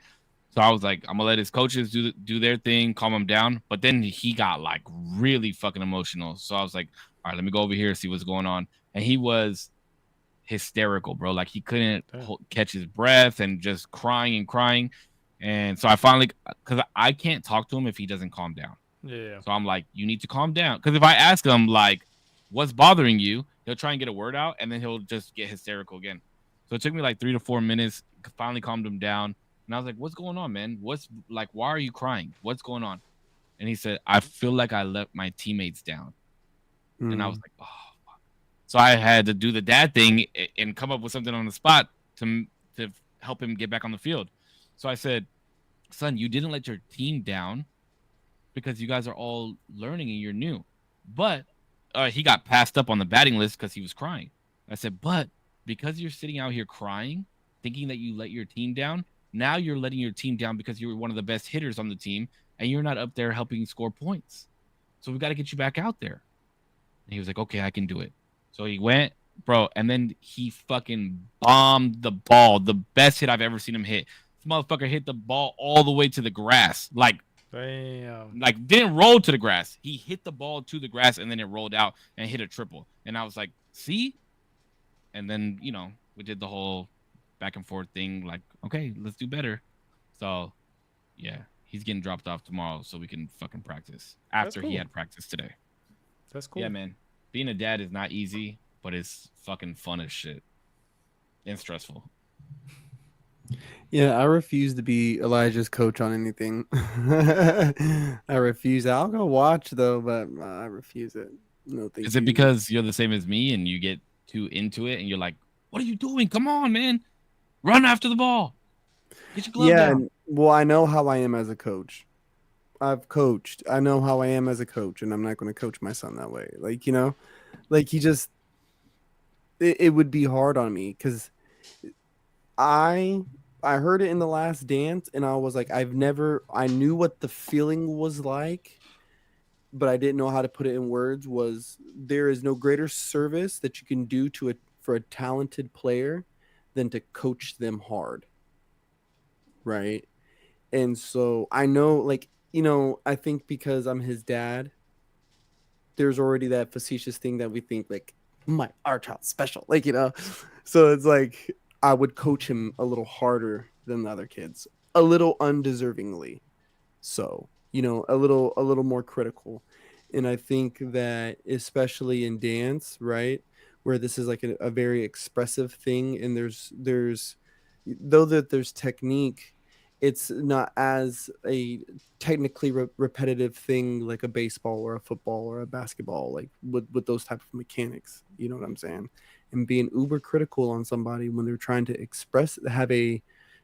So I was like, I'm gonna let his coaches do their thing, calm him down. But then he got like really fucking emotional. So I was like, all right, let me go over here, see what's going on. And he was hysterical, bro. Like he couldn't catch his breath and just crying and crying. And so I finally, because I can't talk to him if he doesn't calm down. Yeah. So I'm like, you need to calm down. Because if I ask him like, what's bothering you, he'll try and get a word out, and then he'll just get hysterical again. So it took me like 3 to 4 minutes. Finally calmed him down. And I was like, what's going on, man? What's like, why are you crying? What's going on? And he said, I feel like I let my teammates down. And I was like, oh, fuck. So I had to do the dad thing and come up with something on the spot to help him get back on the field. So I said, son, you didn't let your team down because you guys are all learning and you're new. But he got passed up on the batting list because he was crying. I said, but because you're sitting out here crying, thinking that you let your team down, now you're letting your team down because you were one of the best hitters on the team and you're not up there helping score points. So we got to get you back out there. And he was like, okay, I can do it. So he went, bro, and then he fucking bombed the ball. The best hit I've ever seen him hit. This motherfucker hit the ball all the way to the grass. Damn. Like didn't roll to the grass. He hit the ball to the grass and then it rolled out and hit a triple. And I was like, see? And then, you know, we did the whole back and forth thing. Like, okay, let's do better. So, yeah, he's getting dropped off tomorrow so we can fucking practice after he had practice today. That's cool. Yeah, man. Being a dad is not easy, but it's fucking fun as shit and stressful. Yeah, I refuse to be Elijah's coach on anything. I refuse. I'll go watch though, but I refuse it. No, thank Is it you. because you're the same as me and you get too into it and you're like, what are you doing? Come on, man. Run after the ball. Get your glove down. Well, I know how I am as a coach. I've coached. I know how I am as a coach, and I'm not going to coach my son that way. Like, you know, like he just, it would be hard on me because I heard it in The Last Dance, and I was like, I knew what the feeling was like, but I didn't know how to put it in words. Was there is no greater service that you can do for a talented player than to coach them hard, right? And so I know, like, you know, I think because I'm his dad, there's already that facetious thing that we think like our child's special, like, you know. So it's like I would coach him a little harder than the other kids, a little undeservingly. So, you know, a little more critical. And I think that especially in dance, right, where this is like a very expressive thing, and there's though that there's technique, it's not as a technically repetitive thing like a baseball or a football or a basketball, like with those type of mechanics. You know what I'm saying? And being uber critical on somebody when they're trying to have a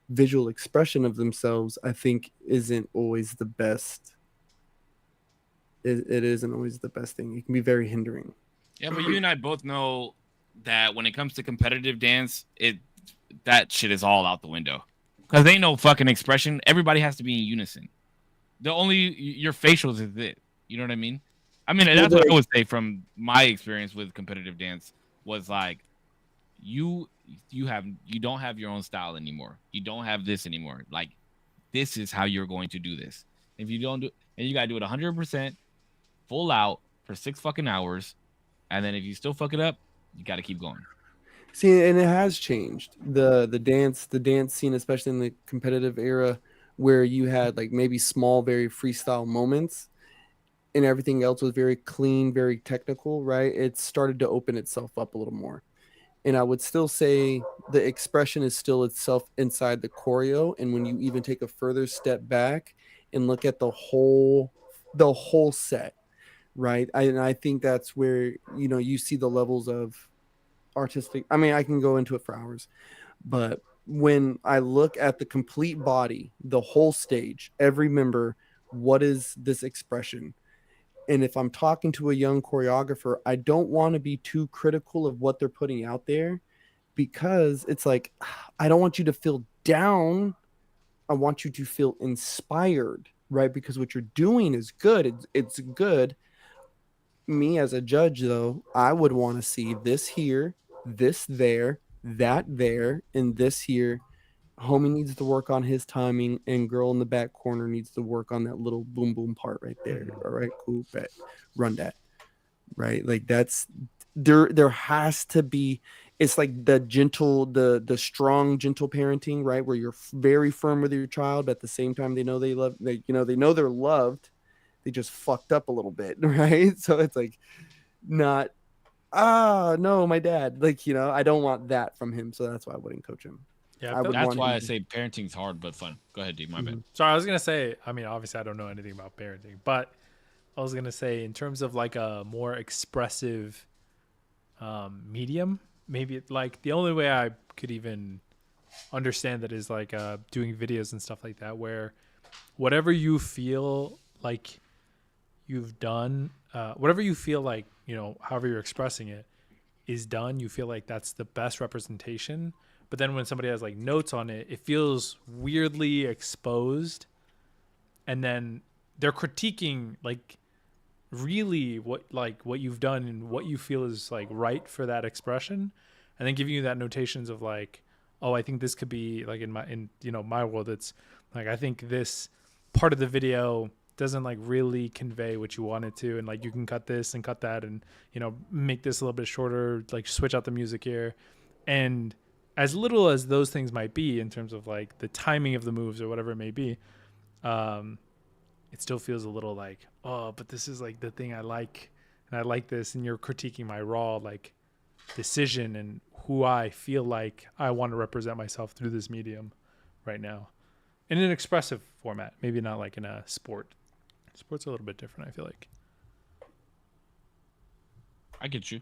visual expression of themselves, I think isn't always the best. It isn't always the best thing. It can be very hindering. Yeah, but you and I both know that when it comes to competitive dance, that shit is all out the window. Because ain't no fucking expression. Everybody has to be in unison. The only your facials is it. You know what I mean? I mean, that's what I would say from my experience with competitive dance was like you don't have your own style anymore. You don't have this anymore. Like this is how you're going to do this. If you don't do, and you gotta do it 100% full out for 6 fucking hours, and then if you still fuck it up, you gotta keep going. See, and it has changed the dance scene, especially in the competitive era, where you had like maybe small, very freestyle moments, and everything else was very clean, very technical. Right? It started to open itself up a little more, and I would still say the expression is still itself inside the choreo. And when you even take a further step back and look at the whole set, right? And I think that's where you see the levels of artistic. I mean, I can go into it for hours, but when I look at the complete body, the whole stage, every member, what is this expression? And if I'm talking to a young choreographer, I don't want to be too critical of what they're putting out there, because it's like, I don't want you to feel down. I want you to feel inspired, right? Because what you're doing is good. It's good. Me as a judge, though, I would want to see this here, this there, that there, and this here. Homie needs to work on his timing, and girl in the back corner needs to work on that little boom boom part right there. All right, cool, bet, run that. Right, like that's there has to be. It's like the gentle, the strong, gentle parenting, right? Where you're very firm with your child, but at the same time they know they know they're loved. They just fucked up a little bit, right? So it's like not no, my dad, like, I don't want that from him, so that's why I wouldn't coach him. Yeah, That's why I say parenting's hard but fun. Go ahead, D. My bad. Sorry, I was gonna say. I mean, obviously, I don't know anything about parenting, but I was gonna say, in terms of like a more expressive medium, maybe like the only way I could even understand that is like doing videos and stuff like that, where whatever you feel like you've done, whatever you feel like, however you're expressing it is done, you feel like that's the best representation. But then when somebody has like notes on it, it feels weirdly exposed. And then they're critiquing like really what you've done and what you feel is like right for that expression, and then giving you that notations of like, oh, I think this could be like in my world, it's like I think this part of the video doesn't like really convey what you want it to, and like you can cut this and cut that, and make this a little bit shorter, like switch out the music here. And as little as those things might be in terms of like the timing of the moves or whatever it may be, it still feels a little like, oh, but this is like the thing I like, and I like this, and you're critiquing my raw like decision and who I feel like I want to represent myself through this medium right now in an expressive format, maybe not like in a sport. Sport's a little bit different, I feel like. I get you.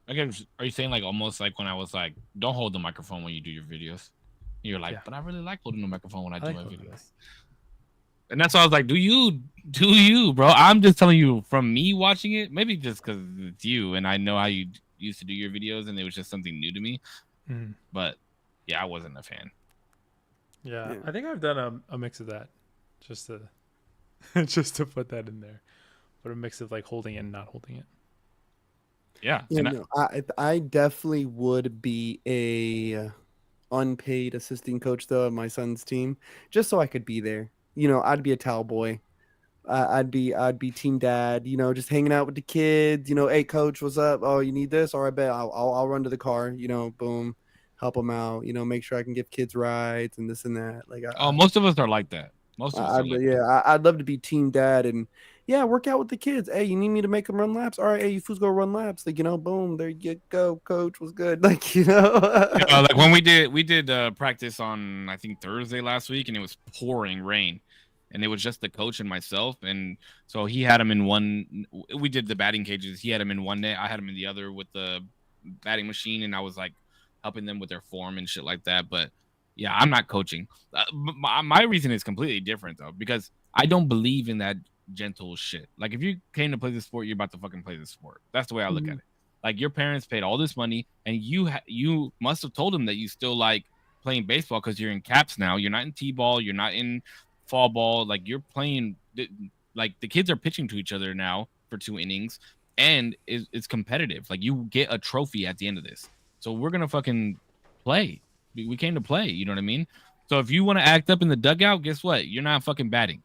Are you saying like almost like when I was like, don't hold the microphone when you do your videos? You're like, Yeah. but I really like holding the microphone when I do like my holding videos. And that's why I was like, do you, bro? I'm just telling you from me watching it, maybe just because it's you and I know how you used to do your videos and it was just something new to me. Mm. But yeah, I wasn't a fan. Yeah, I think I've done a mix of that, just to just to put that in there, but a mix of like holding it and not holding it. Yeah. I definitely would be a unpaid assistant coach though of my son's team, just so I could be there. I'd be a towel boy. I'd be team dad. Just hanging out with the kids. Hey coach, what's up? Oh, you need this? All right, bet I'll run to the car. Boom, help them out. Make sure I can give kids rides and this and that. Like, most of us are like that. Most of us are like that. I'd love to be team dad and work out with the kids. Hey, you need me to make them run laps? All right, hey, you fools go run laps. Like, boom, there you go, coach. Was good. Like, like when we did practice on I think Thursday last week, and it was pouring rain, and it was just the coach and myself, and so he had him in one. We did the batting cages. He had him in one net. I had him in the other with the batting machine, and I was like helping them with their form and shit like that. But yeah, I'm not coaching. My reason is completely different though, because I don't believe in that gentle shit. Like if you came to play the sport, you're about to fucking play the sport. That's the way I look at it. Like your parents paid all this money, and you must have told them that you still like playing baseball because you're in caps now. You're not in t-ball. You're not in fall ball. Like you're playing. Like the kids are pitching to each other now for 2 innings, and it's competitive. Like you get a trophy at the end of this. So we're gonna fucking play. We came to play. You know what I mean? So if you want to act up in the dugout, guess what? You're not fucking batting.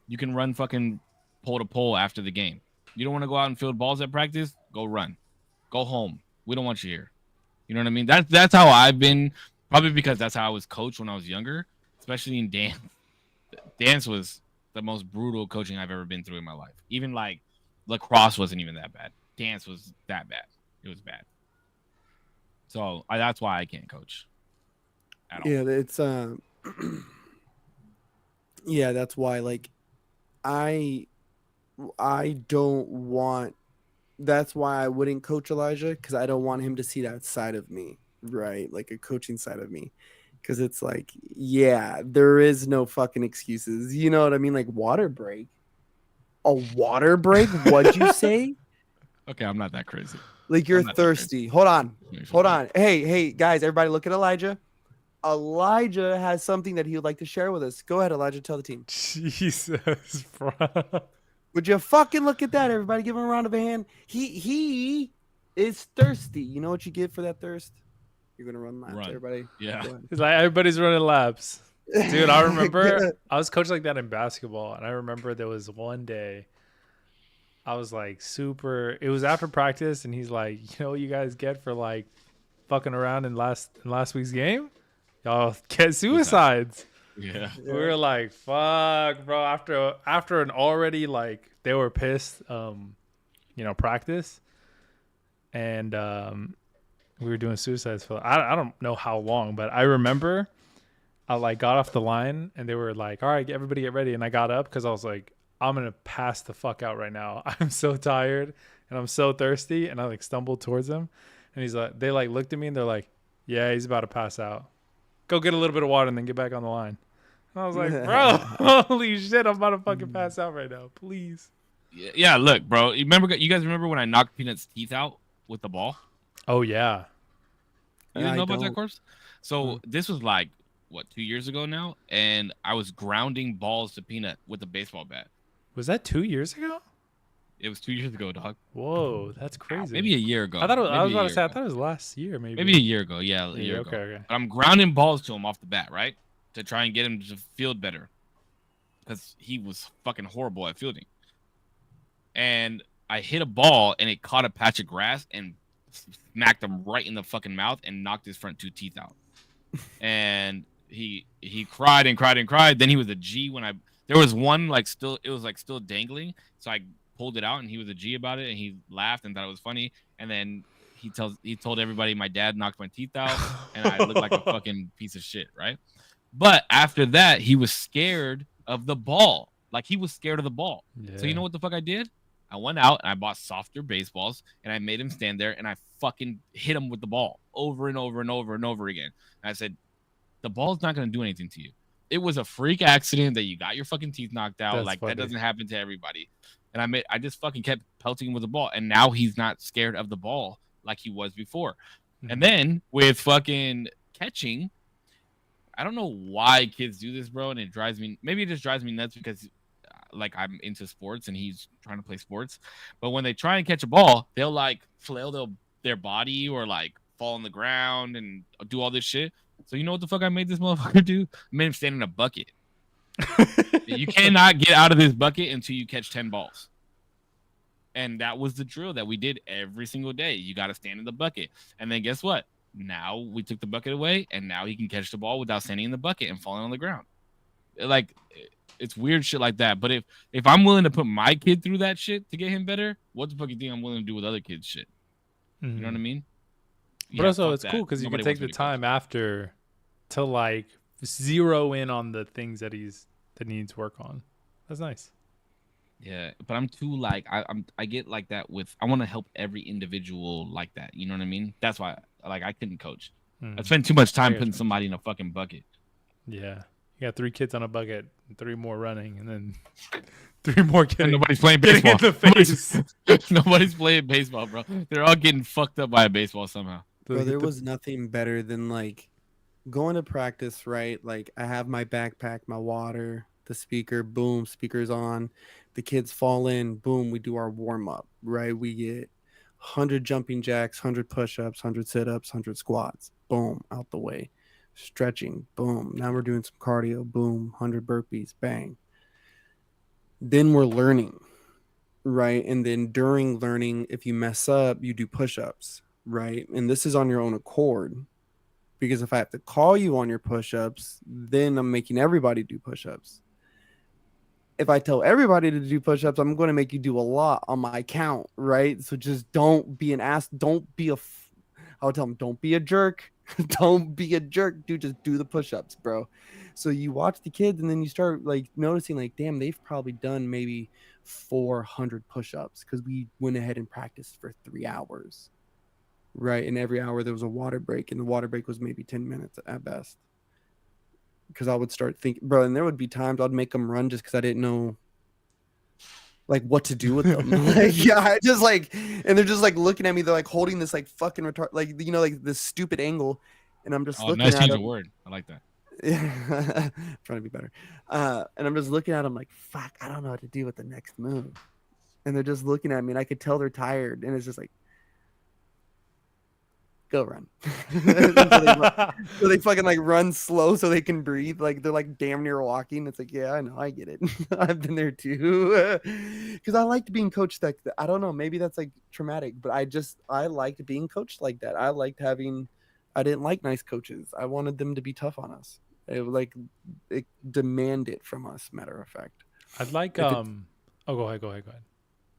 You can run fucking pole to pole after the game. You don't want to go out and field balls at practice? Go run. Go home. We don't want you here. You know what I mean? That's how I've been. Probably because that's how I was coached when I was younger, especially in dance. Dance was the most brutal coaching I've ever been through in my life. Even like lacrosse wasn't even that bad. Dance was that bad. It was bad. So that's why I can't coach. At all. Yeah, it's yeah, that's why like I don't want. That's why I wouldn't coach Elijah, because I don't want him to see that side of me, right? Like a coaching side of me, because it's like, yeah, there is no fucking excuses. You know what I mean? Like water break. A water break? What'd you say? Okay, I'm not that crazy. Like you're thirsty. Hold on. Hey, guys, everybody look at Elijah. Elijah has something that he would like to share with us. Go ahead, Elijah. Tell the team. Jesus, bro. Would you fucking look at that? Everybody give him a round of a hand. He is thirsty. You know what you get for that thirst? You're going to run laps, everybody. Yeah. It's like everybody's running laps. Dude, I remember I was coached like that in basketball, and I remember there was one day I was like it was after practice, and he's like, you know what you guys get for like fucking around in last week's game? Y'all get suicides. Yeah. We were like, fuck, bro. After an already like they were pissed practice, and we were doing suicides for I don't know how long, but I remember I like got off the line and they were like, all right, everybody get ready, and I got up because I was like, I'm gonna pass the fuck out right now. I'm so tired and I'm so thirsty, and I like stumbled towards him, and he's like, they like looked at me and they're like, yeah, he's about to pass out. Go get a little bit of water and then get back on the line. And I was like, bro, holy shit, I'm about to fucking pass out right now. Please. Yeah, look, bro. You guys remember when I knocked Peanut's teeth out with the ball? Oh yeah. You didn't I know about that don't. course? So this was like what 2 years ago now, and I was grounding balls to Peanut with a baseball bat. Was that 2 years ago? It was 2 years ago, dog. Whoa, that's crazy. Maybe a year I ago. thought I was Maybe a about to year say I ago. thought it was last year, maybe. Maybe a year ago. Yeah, a year ago. Okay. But I'm grounding balls to him off the bat, right? To try and get him to field better. Because he was fucking horrible at fielding. And I hit a ball and it caught a patch of grass and smacked him right in the fucking mouth and knocked his front two teeth out. And he cried and cried and cried. Then he was a G when there was one it was still dangling. So I pulled it out and he was a G about it and he laughed and thought it was funny. And then he told everybody my dad knocked my teeth out and I looked like a fucking piece of shit, right? But after that, he was scared of the ball. Like he was scared of the ball. Yeah. So you know what the fuck I did? I went out and I bought softer baseballs and I made him stand there and I fucking hit him with the ball over and over and over and over again. And I said, the ball's not going to do anything to you. It was a freak accident that you got your fucking teeth knocked out. That's like funny. that doesn't happen to everybody. And I just fucking kept pelting him with the ball. And now he's not scared of the ball like he was before. And then with fucking catching, I don't know why kids do this, bro. And it just drives me nuts because like I'm into sports and he's trying to play sports. But when they try and catch a ball, they'll like flail their body or like fall on the ground and do all this shit. So you know what the fuck I made this motherfucker do? I made him stand in a bucket. You cannot get out of this bucket until you catch 10 balls. And that was the drill that we did every single day. You got to stand in the bucket. And then guess what? Now we took the bucket away and now he can catch the ball without standing in the bucket and falling on the ground. Like it's weird shit like that. But if I'm willing to put my kid through that shit to get him better, what the fuck you think I'm willing to do with other kids' shit? You know what I mean? But also it's cool because you can take the time after to like zero in on the things that needs work on. That's nice. Yeah, but I'm too like I get like that with I want to help every individual like that. You know what I mean? That's why like I couldn't coach. I spend too much time putting somebody in a fucking bucket. Yeah, you got 3 kids on a bucket, 3 more running, and then 3 more getting. Nobody's playing baseball. In the face. Nobody's playing baseball, bro. They're all getting fucked up by a baseball somehow. Bro, there was nothing better than like going to practice, right? Like I have my backpack, my water, the speaker, boom, speaker's on. The kids fall in, boom, we do our warm up, right? We get 100 jumping jacks, 100 push-ups, 100 sit-ups, 100 squats, boom, out the way. Stretching, boom. Now we're doing some cardio, boom, 100 burpees, bang. Then we're learning, right? And then during learning, if you mess up, you do push-ups, right? And this is on your own accord. Because if I have to call you on your push-ups, then I'm making everybody do push-ups. If I tell everybody to do push-ups, I'm going to make you do a lot on my account, right? So just don't be an ass. Don't be I would tell them, don't be a jerk. Don't be a jerk, dude. Just do the push-ups, bro. So you watch the kids and then you start like noticing like, damn, they've probably done maybe 400 push-ups because we went ahead and practiced for 3 hours. Right, and every hour there was a water break, and the water break was maybe 10 minutes at best. Because I would start thinking, bro, and there would be times I'd make them run just because I didn't know, like, what to do with them. Like, yeah, I just like, and they're just like looking at me. They're like holding this like fucking retard, like like this stupid angle, and I'm just looking nice at change them. of word. I like that. Yeah, trying to be better. And I'm just looking at them like, fuck, I don't know what to do with the next move. And they're just looking at me, and I could tell they're tired, and it's just like, go run. So they fucking like run slow so they can breathe. Like they're like damn near walking. It's like, yeah, I know, I get it. I've been there too. Because I liked being coached like that. I don't know, maybe that's like traumatic, but I liked being coached like that. I didn't like nice coaches. I wanted them to be tough on us. It demanded from us, matter of fact. I'd like go ahead.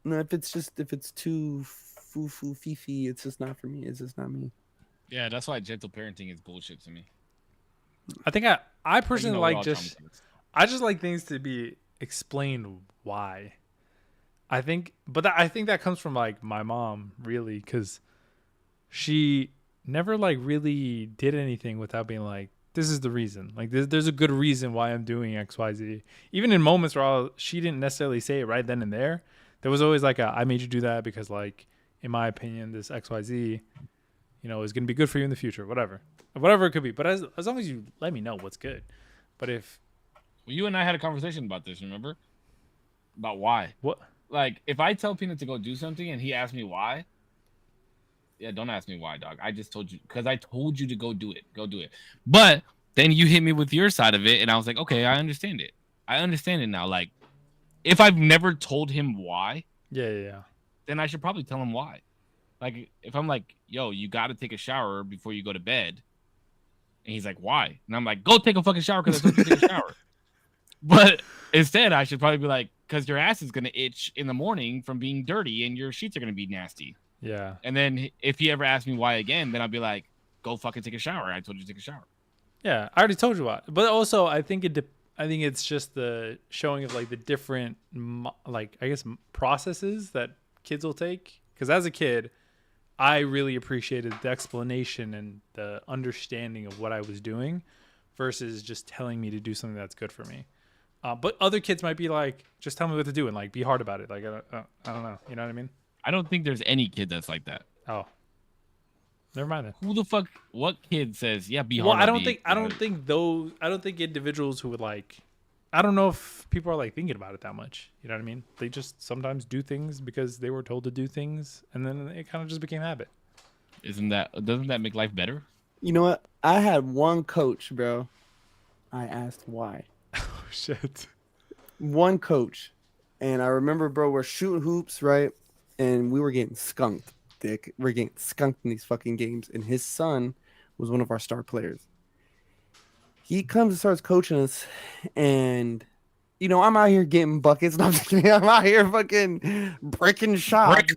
No, if it's too foo fifi, it's just not for me. It's just not me. Yeah, that's why gentle parenting is bullshit to me. I think I personally Like, like I just like things to be explained why. I think that comes from like my mom really, because she never like really did anything without being like, this is the reason. Like there's a good reason why I'm doing XYZ. Even in moments where she didn't necessarily say it right then and there, There was always like I made you do that because like in my opinion this XYZ, you know, is gonna be good for you in the future. Whatever it could be. But as long as you let me know what's good. But if Well, you and I had a conversation about this. Remember? About why? what Like, if I tell Peanut to go do something and he asks me why, yeah, don't ask me why, dog. I just told you because I told you to go do it. Go do it. But then you hit me with your side of it, and I was like, okay, I understand it. I understand it now. Like, if I've never told him why, yeah. then I should probably tell him why. Like, if I'm like, yo, you got to take a shower before you go to bed, and he's like, why? And I'm like, go take a fucking shower because I told you to take a shower. But instead, I should probably be like, because your ass is gonna itch in the morning from being dirty, and your sheets are gonna be nasty. Yeah. And then if he ever asks me why again, then I'll be like, go fucking take a shower. I told you to take a shower. Yeah, I already told you what. But also, I think it's just the showing of like the different like I guess processes that kids will take. Because as a kid, I really appreciated the explanation and the understanding of what I was doing, versus just telling me to do something that's good for me. But other kids might be like, just tell me what to do and like be hard about it. Like I don't know. You know what I mean? I don't think there's any kid that's like that. Oh, never mind then. Who the fuck? What kid says, yeah, be Well, hard? I don't think individuals who would like, I don't know if people are like thinking about it that much. You know what I mean? They just sometimes do things because they were told to do things, and then it kind of just became habit. Doesn't that make life better? You know what? I had one coach, bro. I asked why. Oh shit. One coach. And I remember, bro, we're shooting hoops, right? And we were getting skunked, Dick. We're getting skunked in these fucking games. And his son was one of our star players. He comes and starts coaching us. And, you know, I'm out here getting buckets. No, I'm just kidding. I'm out here fucking bricking shots.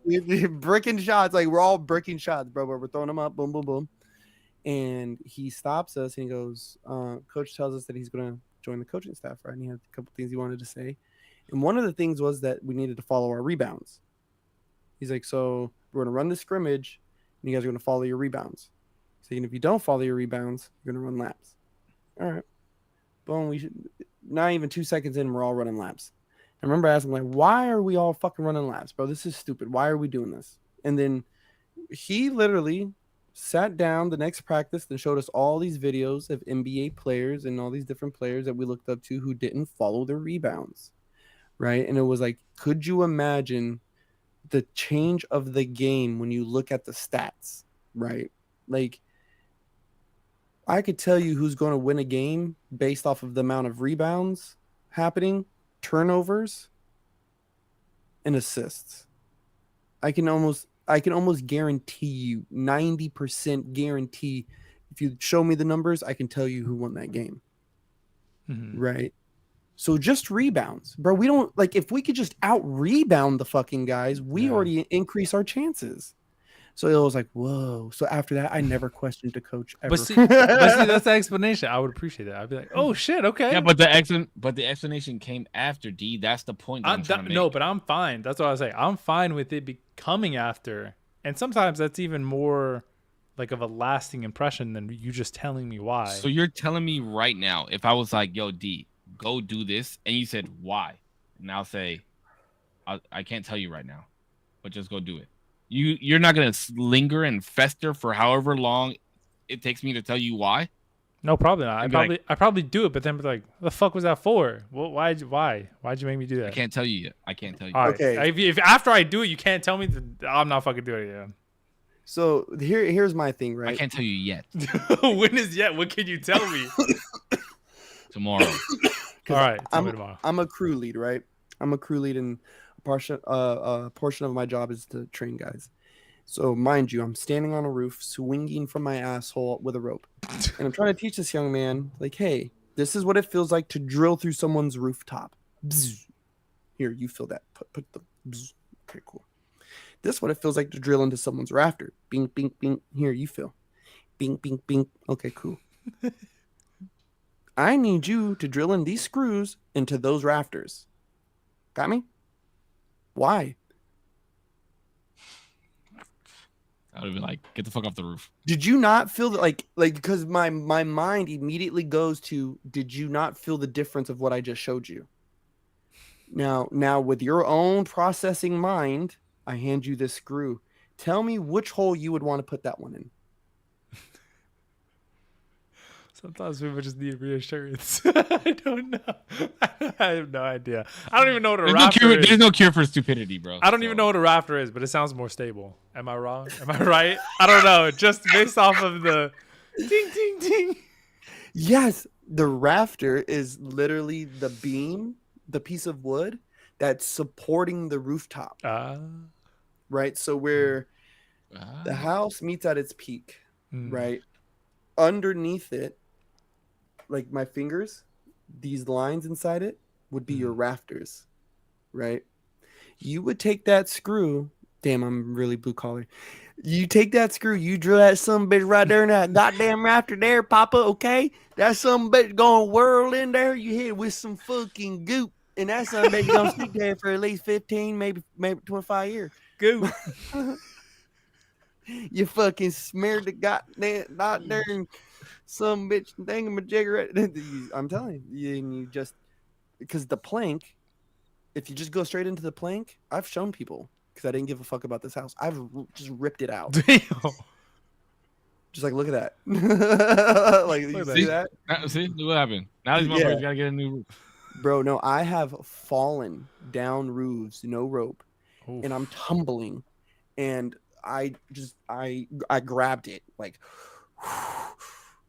Bricking shots. Like, we're all bricking shots, bro. We're throwing them up. Boom, boom, boom. And he stops us and he goes, coach tells us that he's going to join the coaching staff, right? And he had a couple things he wanted to say. And one of the things was that we needed to follow our rebounds. He's like, so we're going to run the scrimmage and you guys are going to follow your rebounds. So if you don't follow your rebounds, you're going to run laps. All right. Boom. We should not even 2 seconds in, we're all running laps. I remember asking, like, why are we all fucking running laps, bro? This is stupid. Why are we doing this? And then he literally sat down the next practice and showed us all these videos of NBA players and all these different players that we looked up to who didn't follow their rebounds, right? And it was like, could you imagine the change of the game when you look at the stats, right? Like, I could tell you who's going to win a game based off of the amount of rebounds happening, turnovers, and assists. I can almost guarantee you, 90% guarantee, if you show me the numbers, I can tell you who won that game. Mm-hmm. Right? So just rebounds. Bro, we don't, like, if we could just out-rebound the fucking guys, we already increase our chances. So it was like, whoa. So after that, I never questioned a coach ever. But see, that's the explanation. I would appreciate that. I'd be like, oh shit, okay. Yeah, but the explanation came after, D. That's the point that I'm trying to make. No, but I'm fine. That's what I was saying. I'm fine with it coming after. And sometimes that's even more like of a lasting impression than you just telling me why. So you're telling me right now, if I was like, yo, D, go do this, and you said why, and I'll say, I can't tell you right now, but just go do it. You're not gonna linger and fester for however long it takes me to tell you why. No, probably not. I probably do it, but then be like, the fuck was that for? Well, why'd you make me do that? I can't tell you yet. I can't tell you. All right. Okay. If after I do it, you can't tell me, I'm not fucking doing it yet. So here's my thing, right? I can't tell you yet. When is yet? What can you tell me? Tomorrow. All right. Tell me tomorrow. I'm a crew lead, right? I'm a crew lead, and a portion of my job is to train guys. So mind you, I'm standing on a roof, swinging from my asshole with a rope, and I'm trying to teach this young man, like, hey, this is what it feels like to drill through someone's rooftop. Bzz. Here, you feel that. Put the. Bzz. Okay, cool. This is what it feels like to drill into someone's rafter. Bing, bing, bing. Here, you feel. Bing, bing, bing. Okay, cool. I need you to drill in these screws into those rafters. Got me? Why? I would be like, get the fuck off the roof. Did you not feel that, like because my mind immediately goes to, did you not feel the difference of what I just showed you? Now, with your own processing mind, I hand you this screw. Tell me which hole you would want to put that one in. Sometimes people just need reassurance. I don't know. I have no idea. I don't even know what a rafter is. There's no cure for stupidity, bro. I don't even know what a rafter is, but it sounds more stable. Am I wrong? Am I right? I don't know. Just based off of the ding, ding, ding. Yes, the rafter is literally the beam, the piece of wood that's supporting the rooftop. Right? So where the house meets at its peak, right? Underneath it, like my fingers, these lines inside it would be your rafters, right? You would take that screw. Damn, I'm really blue collar. You take that screw, you drill that some bitch right there in that goddamn rafter there, Papa, okay? That some bitch gonna whirl in there. You hit it with some fucking goop, and that some bitch gonna stick there for at least 15, maybe 25 years. Goop. You fucking smeared the goddamn not there and some bitch thingamajigger. I'm telling you, you just because the plank, if you just go straight into the plank, I've shown people because I didn't give a fuck about this house. I've just ripped it out. Damn. Just like, look at that. Like, you see that? See what happened? Now these motherfuckers gotta get a new roof. Bro, no, I have fallen down roofs, no rope, and I'm tumbling, and I grabbed it like,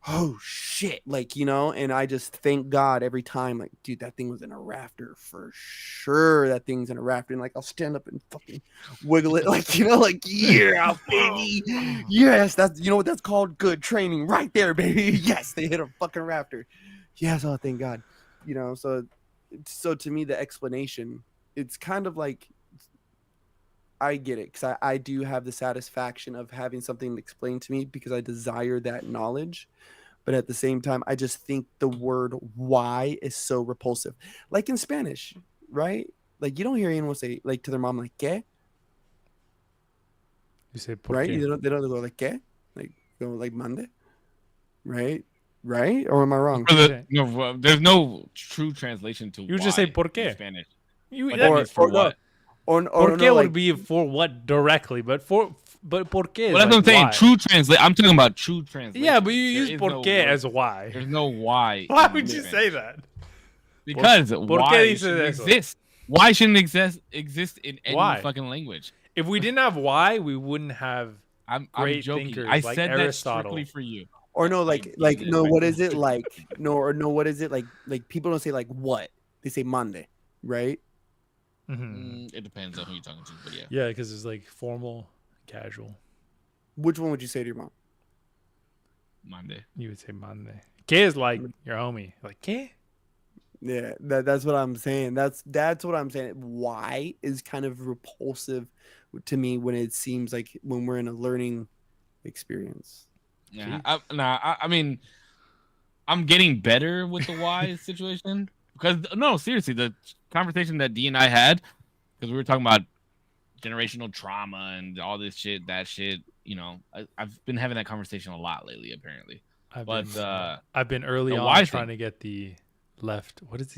oh shit, like, you know, and I just thank God every time, like, dude, that thing was in a rafter for sure. That thing's in a rafter, and like I'll stand up and fucking wiggle it, like, you know, like, yeah, baby, yes, that's, you know what that's called, good training right there, baby. Yes, they hit a fucking rafter. Yes, oh thank God, you know. So to me, the explanation, it's kind of like, I get it, because I do have the satisfaction of having something explained to me because I desire that knowledge. But at the same time, I just think the word why is so repulsive. Like in Spanish, right? Like you don't hear anyone say like to their mom like ¿qué? You say por right? qué? They don't go like ¿qué? Like go like mande? Right? Right? Or am I wrong? No, there's no true translation to You just say por qué in Spanish. You, But that means for what? Or por qué no, would like, be for what directly, but por qué. Well, that's what I'm saying. True translate. I'm talking about true translation. Yeah, but you There use is por no qué word. as why. There's no why. Why in would you Spanish. say that? Because Por why qué dices shouldn't eso? exist? Why shouldn't exist in any Why? fucking language? If we didn't have why, we wouldn't have. I'm Great joking. thinkers I like said that Aristotle. strictly for you. or no, like I did it no, right what now. is it like? No, what is it like? Like people don't say like what? They say mande, right? It depends on who you're talking to, but yeah. Yeah, because it's like formal, casual. Which one would you say to your mom? Monday. You would say mande. ¿Qué is like your homie? Like ¿qué? Yeah, that's what I'm saying. That's what I'm saying. Why is kind of repulsive to me when it seems like when we're in a learning experience. Yeah, I mean, I'm getting better with the why situation because no, seriously, the conversation that D and I had, because we were talking about generational trauma and all this shit, that shit. You know, I've been having that conversation a lot lately, apparently. I've been early the on why trying thing. to get the left. What did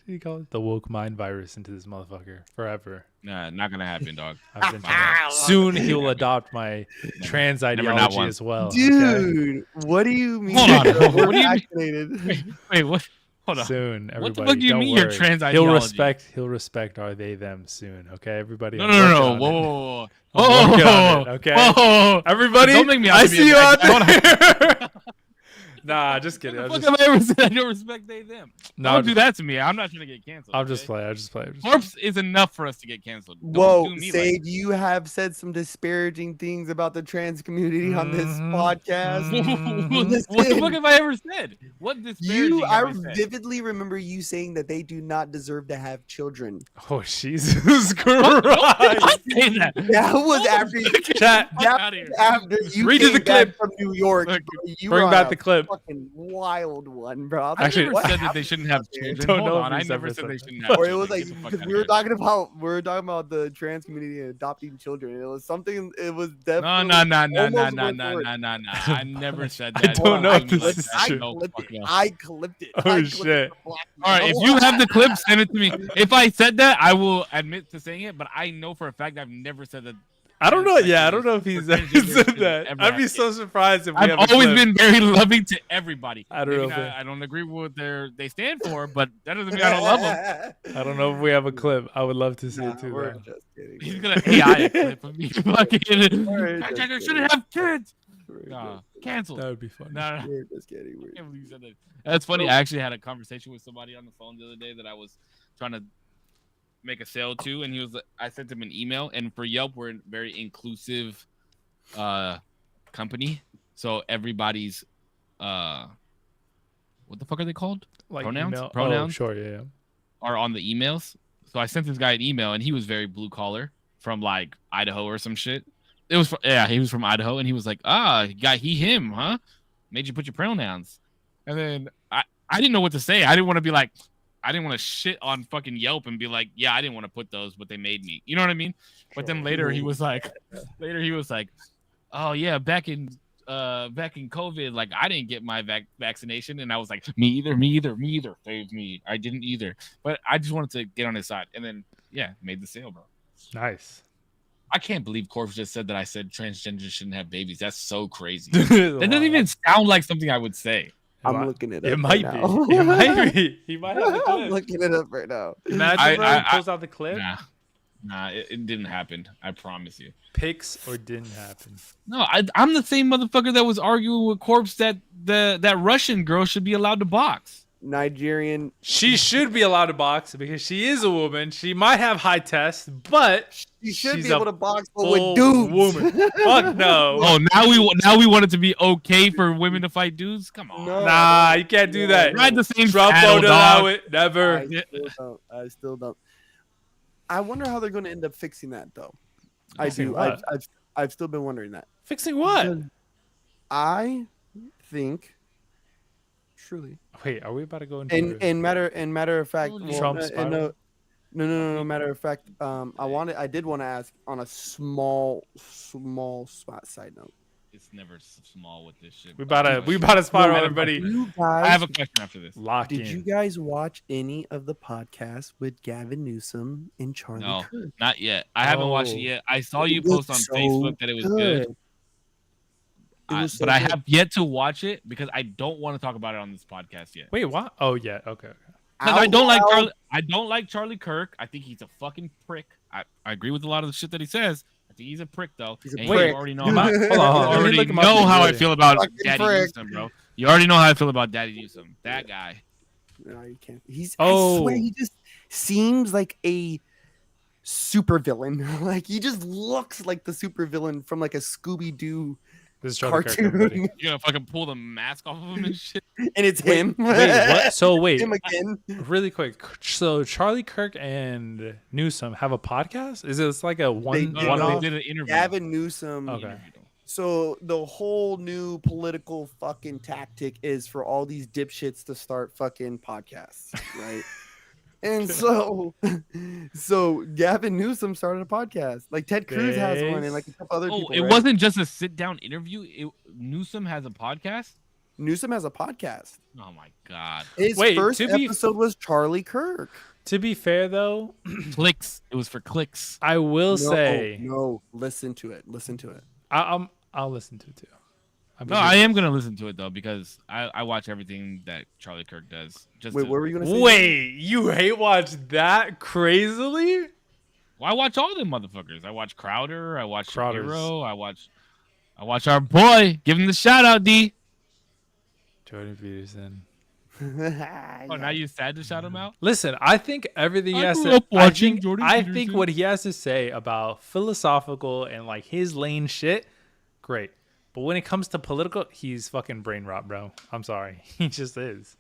he call it? The woke mind virus into this motherfucker forever. Nah, not gonna happen, dog. I've been soon he will adopt my trans Never not ideology once. as well. Dude, what do you mean? Hold on. We're What do you mean? vaccinated. Wait, what? Hold on. Soon, everybody. What the fuck do you don't mean your worry. trans ideology? He'll respect our they them soon. Okay, everybody. No, I'm no, no, working no. on it. Whoa, I'm working on it, okay? Whoa. Everybody, Don't make me out I to be see a you out bad guy. there. Nah, just kidding. What the fuck have I ever said? I don't respect they them. No, Don't do that to me. I'm not trying to get canceled. I'll okay? just play. I'll just play. Corpse is enough for us to get canceled. Don't Whoa, do me Sage, like you have said some disparaging things about the trans community on this Mhm. podcast. what the fuck have I ever said? What disparaging I have I said? vividly remember you saying that they do not deserve to have children. Oh Jesus Don't Christ! say that. That was after you, Chat. Fuck outta here. after you Read came the back clip. from New York. Look, bro. You Bring were back on the a clip. fucking wild one, bro. I Actually, never what said that happened they shouldn't have here? children. Don't Hold know if on, I he's never ever said said they that. shouldn't have Or it children. was like Get the fuck because outta we were here. talking about the trans community and adopting children. It was something. It was No, definitely no, no, no, no, almost no, word no, for word. no, no, no. I never said I that. don't know if behind me this like is that. I true. No, clipped fuck it. no. I clipped it. Oh, I clipped shit. it for Black All right, if people. you have the clip, send it to me. If I said that, I will admit to saying it, but I know for a fact I've never said that. I don't know. Yeah, I don't transsexuals know if or he's ever transgenders said should that. ever I'd have be kids. so surprised if we I've have a always clip. been very loving to everybody. I don't Maybe know if I don't agree with what they stand for, but that doesn't mean I don't love them. I don't know if we have a clip. I would love to see Nah, it too. we're Though. just kidding. He's We're gonna AI a clip of me fucking. We're just Transgender kidding. shouldn't have kids. We're Nah, just- canceled. That would be fun. No, no, We're just kidding. I We're can't believe you said that. That's funny. I actually had a conversation with somebody on the phone the other day that I was trying to make a sale to, and I sent him an email. And for Yelp, we're a very inclusive company, so everybody's what the fuck are they called? Like Pronouns? email? Pronouns? Oh, sure, yeah. Are on the emails. So I sent this guy an email, and he was very blue collar from like Idaho or some shit. He was from Idaho, and he was like, he, him, huh? Made you put your pronouns. And then I didn't know what to say. I didn't want to be like, I didn't want to shit on fucking Yelp and be like, yeah, I didn't want to put those, but they made me. You know what I mean? But then later he was like, oh yeah, back in COVID, like I didn't get my vaccination, and I was like, me either. Saved me. I didn't either. But I just wanted to get on his side, and then yeah, made the sale, bro. Nice. I can't believe Corpse just said that I said transgender shouldn't have babies. That's so crazy. That doesn't even sound like something I would say. I'm looking it up. It might right be. now. It might be. He might have the I'm clip. looking it up right now. Imagine, bro, he I- pulls out the clip. Nah, it didn't happen. I promise you. Pics or didn't happen. No, I'm the same motherfucker that was arguing with Corpse that that Russian girl should be allowed to box. Nigerian. She should be allowed to box because she is a woman. She might have high tests, but You should she's be able a to box but full with dudes. woman. Fuck no. Oh, now we want it to be okay for women to fight dudes? Come on. No, Nah, you can't do that. Ride the same Trump saddle, won't allow dog. it. Never. I still don't. I wonder how they're going to end up fixing that, though. I Fixing do. what? I've still been wondering that. Fixing what? Because I think, truly, Wait, are we about to go into and matter of fact, Trump spiral? no. Matter of fact, I did want to ask on a small spot side note. It's never small with this shit. we about to spiral, everybody. You guys, I have a question after this. Lock did in. you guys watch any of the podcasts with Gavin Newsom and Charlie No, Kirk? not yet. I haven't watched it Oh. yet. I saw It you post on was so Facebook that it was good. It was so But I good. have yet to watch it because I don't want to talk about it on this podcast yet. Wait, what? Oh yeah, okay. Because I don't like Out Charlie. I don't like Charlie Kirk. I think he's a fucking prick. I agree with a lot of the shit that he says. I think he's a prick though. He's a And prick. You already know. Hold on, You hold on. Let me already look him up know how I really. feel about Fucking Daddy prick. Newsom, bro. You already know how I feel about Daddy Newsom. That guy. No, you can't. I Oh. swear, he just seems like a super villain. Like he just looks like the super villain from like a Scooby Doo This is Charlie Kirk, everybody. cartoon, You're gonna fucking pull the mask off of him and shit. and it's him. Wait, what? So wait, Him again. really quick. So Charlie Kirk and Newsom have a podcast? Is it like a one No, one no, off? they did an interview. Gavin Newsom. Okay. So the whole new political fucking tactic is for all these dipshits to start fucking podcasts, right? And so Gavin Newsom started a podcast. Like Ted Cruz has one, and like a couple other Oh, people. it right? wasn't just a sit down interview. Newsom has a podcast. Newsom has a podcast. Oh my god. His Wait, first to be- episode was Charlie Kirk. To be fair though, Clicks. It was for clicks. I will say no. Listen to it. Listen to it. I'll listen to it too. No, I am gonna listen to it though because I watch everything that Charlie Kirk does. Just Wait, to, what were you gonna say? Wait, you hate watch that crazily? Well, I watch all them motherfuckers. I watch Crowder. I watch Crowder's- Shapiro. I watch our boy. Give him the shout out, D. Jordan Peterson. Oh, now you sad to shout him out? Listen, I think everything he I has grew to. up watching Jordan I think Peterson. what he has to say about philosophical and like his lane shit, great. But when it comes to political, he's fucking brain rot, bro. I'm sorry, he just is.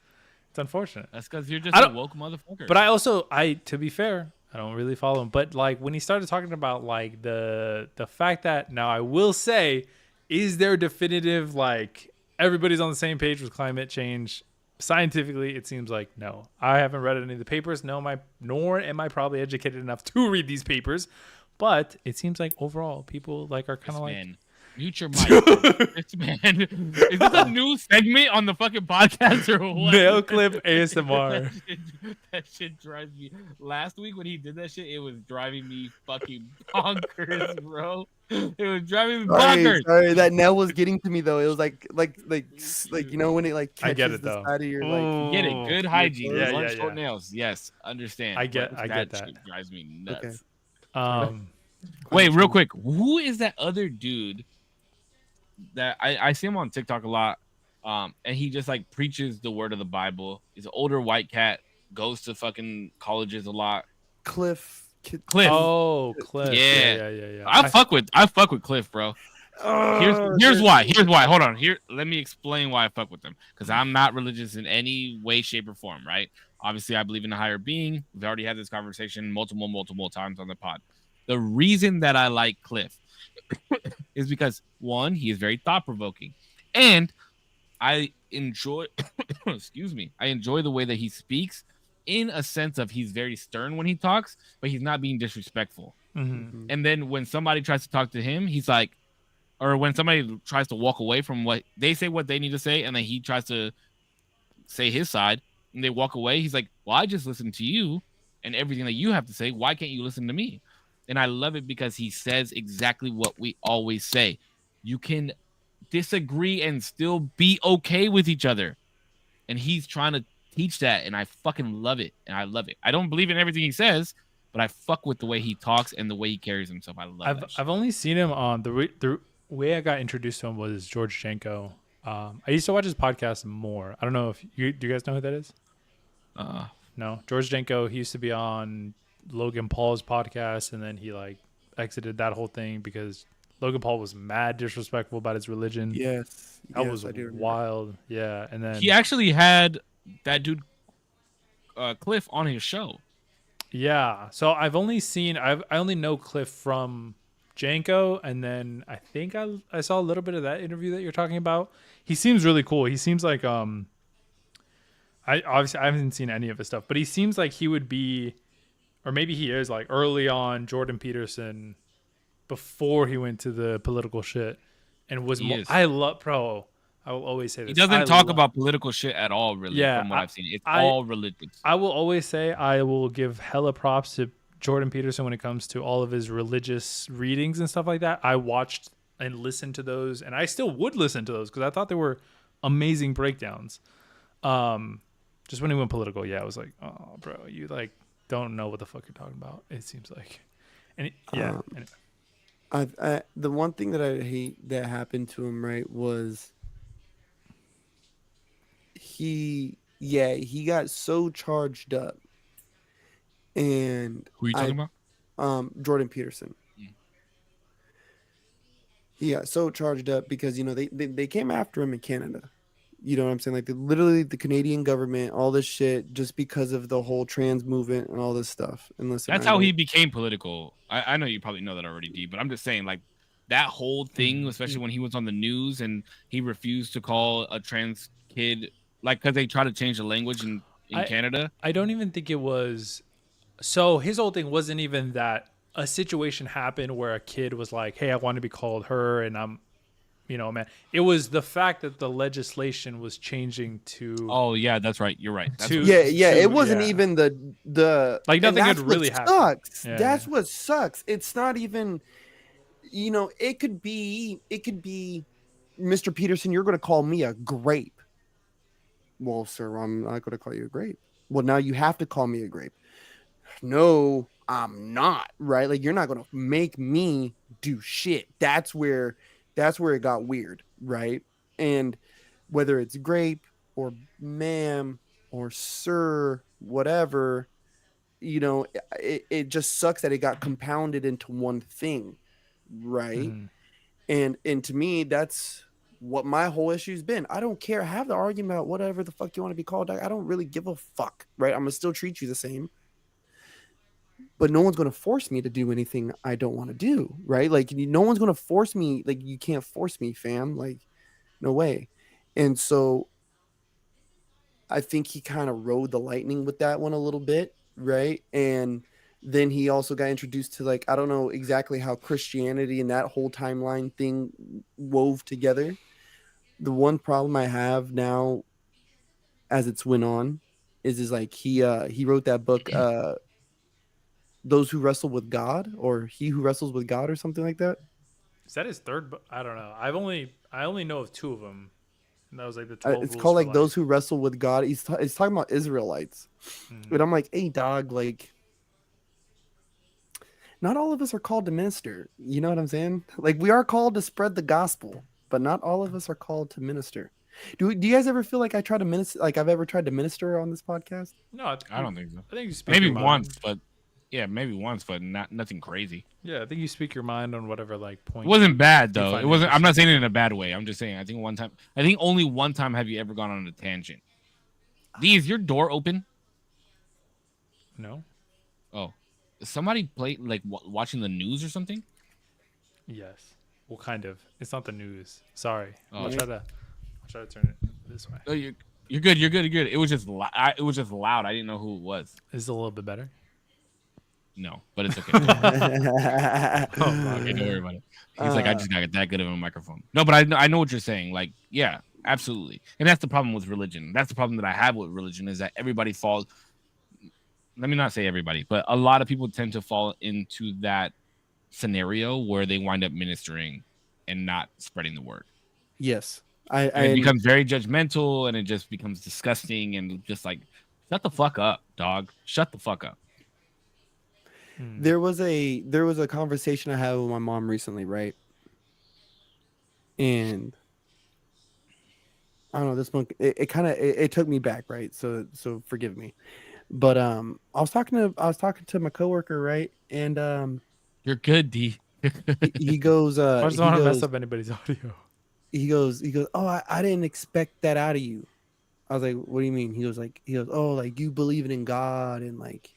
It's unfortunate. That's because you're just I a don't- woke motherfucker. But to be fair, I don't really follow him. But like when he started talking about like the fact that now I will say, is there definitive like everybody's on the same page with climate change. Scientifically, it seems like no. I haven't read any of the papers. Nor am I probably educated enough to read these papers. But it seems like overall, people like are kind This of like. man, mute your mic. This man, is this a new segment on the fucking podcast or what? Nail clip ASMR. That shit drives me. Last week when he did that shit, it was driving me fucking bonkers, bro. It was driving me bonkers. Sorry, that nail was getting to me though. It was like you know when it like I catches get it, the though. side of your like. Get it? Good hygiene. Yeah, Long, yeah, short yeah. nails. Yes, understand. I get But that. shit drives me nuts. Okay. Wait, real quick. Who is that other dude that I see him on TikTok a lot? And he just like preaches the word of the Bible. He's an older white cat, goes to fucking colleges a lot. Cliff. Cliff. Oh, Cliff. Yeah. Yeah. I fuck with Cliff, bro. Here's why. Hold on. Let me explain why I fuck with them. Because I'm not religious in any way, shape, or form, right? Obviously, I believe in a higher being. We've already had this conversation multiple times on the pod. The reason that I like Cliff is because, one, he is very thought-provoking. And I enjoy excuse me. I enjoy the way that he speaks in a sense of he's very stern when he talks, but he's not being disrespectful. Mm-hmm. And then when somebody tries to talk to him, he's like, or when somebody tries to walk away from what they say, what they need to say, and then he tries to say his side, and they walk away, he's like, well, I just listened to you and everything that you have to say. Why can't you listen to me? And I love it because he says exactly what we always say. You can disagree and still be okay with each other. And he's trying to teach that, and I fucking love it. And I love it. I don't believe in everything he says, but I fuck with the way he talks and the way he carries himself. I love that shit. I've only seen him on the way I got introduced to him was George Janko. I used to watch his podcast more. I don't know if do you guys know who that is? No, George Janko. He used to be on Logan Paul's podcast, and then he like exited that whole thing because Logan Paul was mad disrespectful about his religion. Yes, that was wild. Yeah, and then he actually had that dude Cliff on his show. Yeah, so I only know Cliff from Janko, and then I think I saw a little bit of that interview that you're talking about. He seems really cool. He seems like I haven't seen any of his stuff, but he seems like he would be, or maybe he is like early on Jordan Peterson before he went to the political shit and was more. I love pro. I will always say this. He doesn't talk about political shit at all, really. Yeah, from what I've seen, it's all religious. I will always say I will give hella props to Jordan Peterson when it comes to all of his religious readings and stuff like that. I watched and listened to those, and I still would listen to those because I thought they were amazing breakdowns. Just when he went political, I was like, oh, bro, you like don't know what the fuck you're talking about. It seems like, and anyway. The one thing that I hate that happened to him, right, was he got so charged up. And who are you talking about? Jordan Peterson. He got so charged up because they came after him in Canada. You know what I'm saying? Like literally the Canadian government, all this shit, just because of the whole trans movement and all this stuff. And listen, that's how he became political. I know you probably know that already, D, but I'm just saying, like that whole thing, especially when he was on the news and he refused to call a trans kid, like because they try to change the language in Canada. I don't even think it was. So his whole thing wasn't even that a situation happened where a kid was like, hey, I want to be called her, and I'm, man. It was the fact that the legislation was changing to. Oh yeah, that's right. You're right. It wasn't even the like nothing had really happened. Sucks. Yeah, that's what sucks. It's not even. It could be, Mr. Peterson, you're going to call me a grape. Well, sir, I'm not going to call you a grape. Well, now you have to call me a grape. No, I'm not, right? Like, you're not going to make me do shit. That's where it got weird, right? And whether it's grape or ma'am or sir, whatever, it just sucks that it got compounded into one thing, right? And to me, that's what my whole issue's been. I don't care. Have the argument about whatever the fuck you want to be called. I don't really give a fuck, right? I'm going to still treat you the same. But no one's going to force me to do anything I don't want to do, right? Like, no one's going to force me. Like, you can't force me, fam. Like, no way. And so I think he kind of rode the lightning with that one a little bit, right? And then he also got introduced to, like, I don't know exactly how Christianity and that whole timeline thing wove together. The one problem I have now as it's went on is like he wrote that book, Those Who Wrestle with God, or He Who Wrestles with God, or something like that. Is that his third book? I don't know. I only know of two of them. And that was like the 12 It's rules called for like Those life. Who Wrestle with God. He's talking about Israelites. Mm. But I'm like, hey dog, like not all of us are called to minister. You know what I'm saying? Like we are called to spread the gospel, but not all of us are called to minister. Do you guys ever feel like I try to minister, like I've ever tried to minister on this podcast? No, I don't think so. I think you speak Maybe your once, mind. but yeah, maybe once, but not nothing crazy. Yeah, I think you speak your mind on whatever like It point wasn't bad you though. It find wasn't. I'm not interesting. saying it in a bad way. I'm just saying. I think one time. I think only one time have you ever gone on a tangent. D, is your door open? No. Oh, is somebody play like watching the news or something? Yes. Well, kind of. It's not the news. Sorry. Oh, I'll try to turn it this way. oh, you're good. You're good. You're good. It was just it was just loud. I didn't know who it was. Is it a little bit better? No, but it's okay. Oh fuck. Okay, don't worry about it. He's like, I uh, just got that good of a microphone. No, but I know what you're saying. Like, yeah, absolutely. And that's the problem with religion. That's the problem that I have with religion is that everybody falls. Let me not say everybody, but a lot of people tend to fall into that scenario where they wind up ministering and not spreading the word. yes, And it and becomes very judgmental and it just becomes disgusting and just like, shut the fuck up, dog. Shut the fuck up. Hmm. there was a conversation I had with my mom recently, right? And I don't know, this one it kind of it took me back, right? So forgive me. But I was talking to my coworker, right? And You're good, D. he goes I just don't want to mess up anybody's audio. he goes, oh, I didn't expect that out of you. I was like, what do you mean? He goes, oh, like you believing in God and like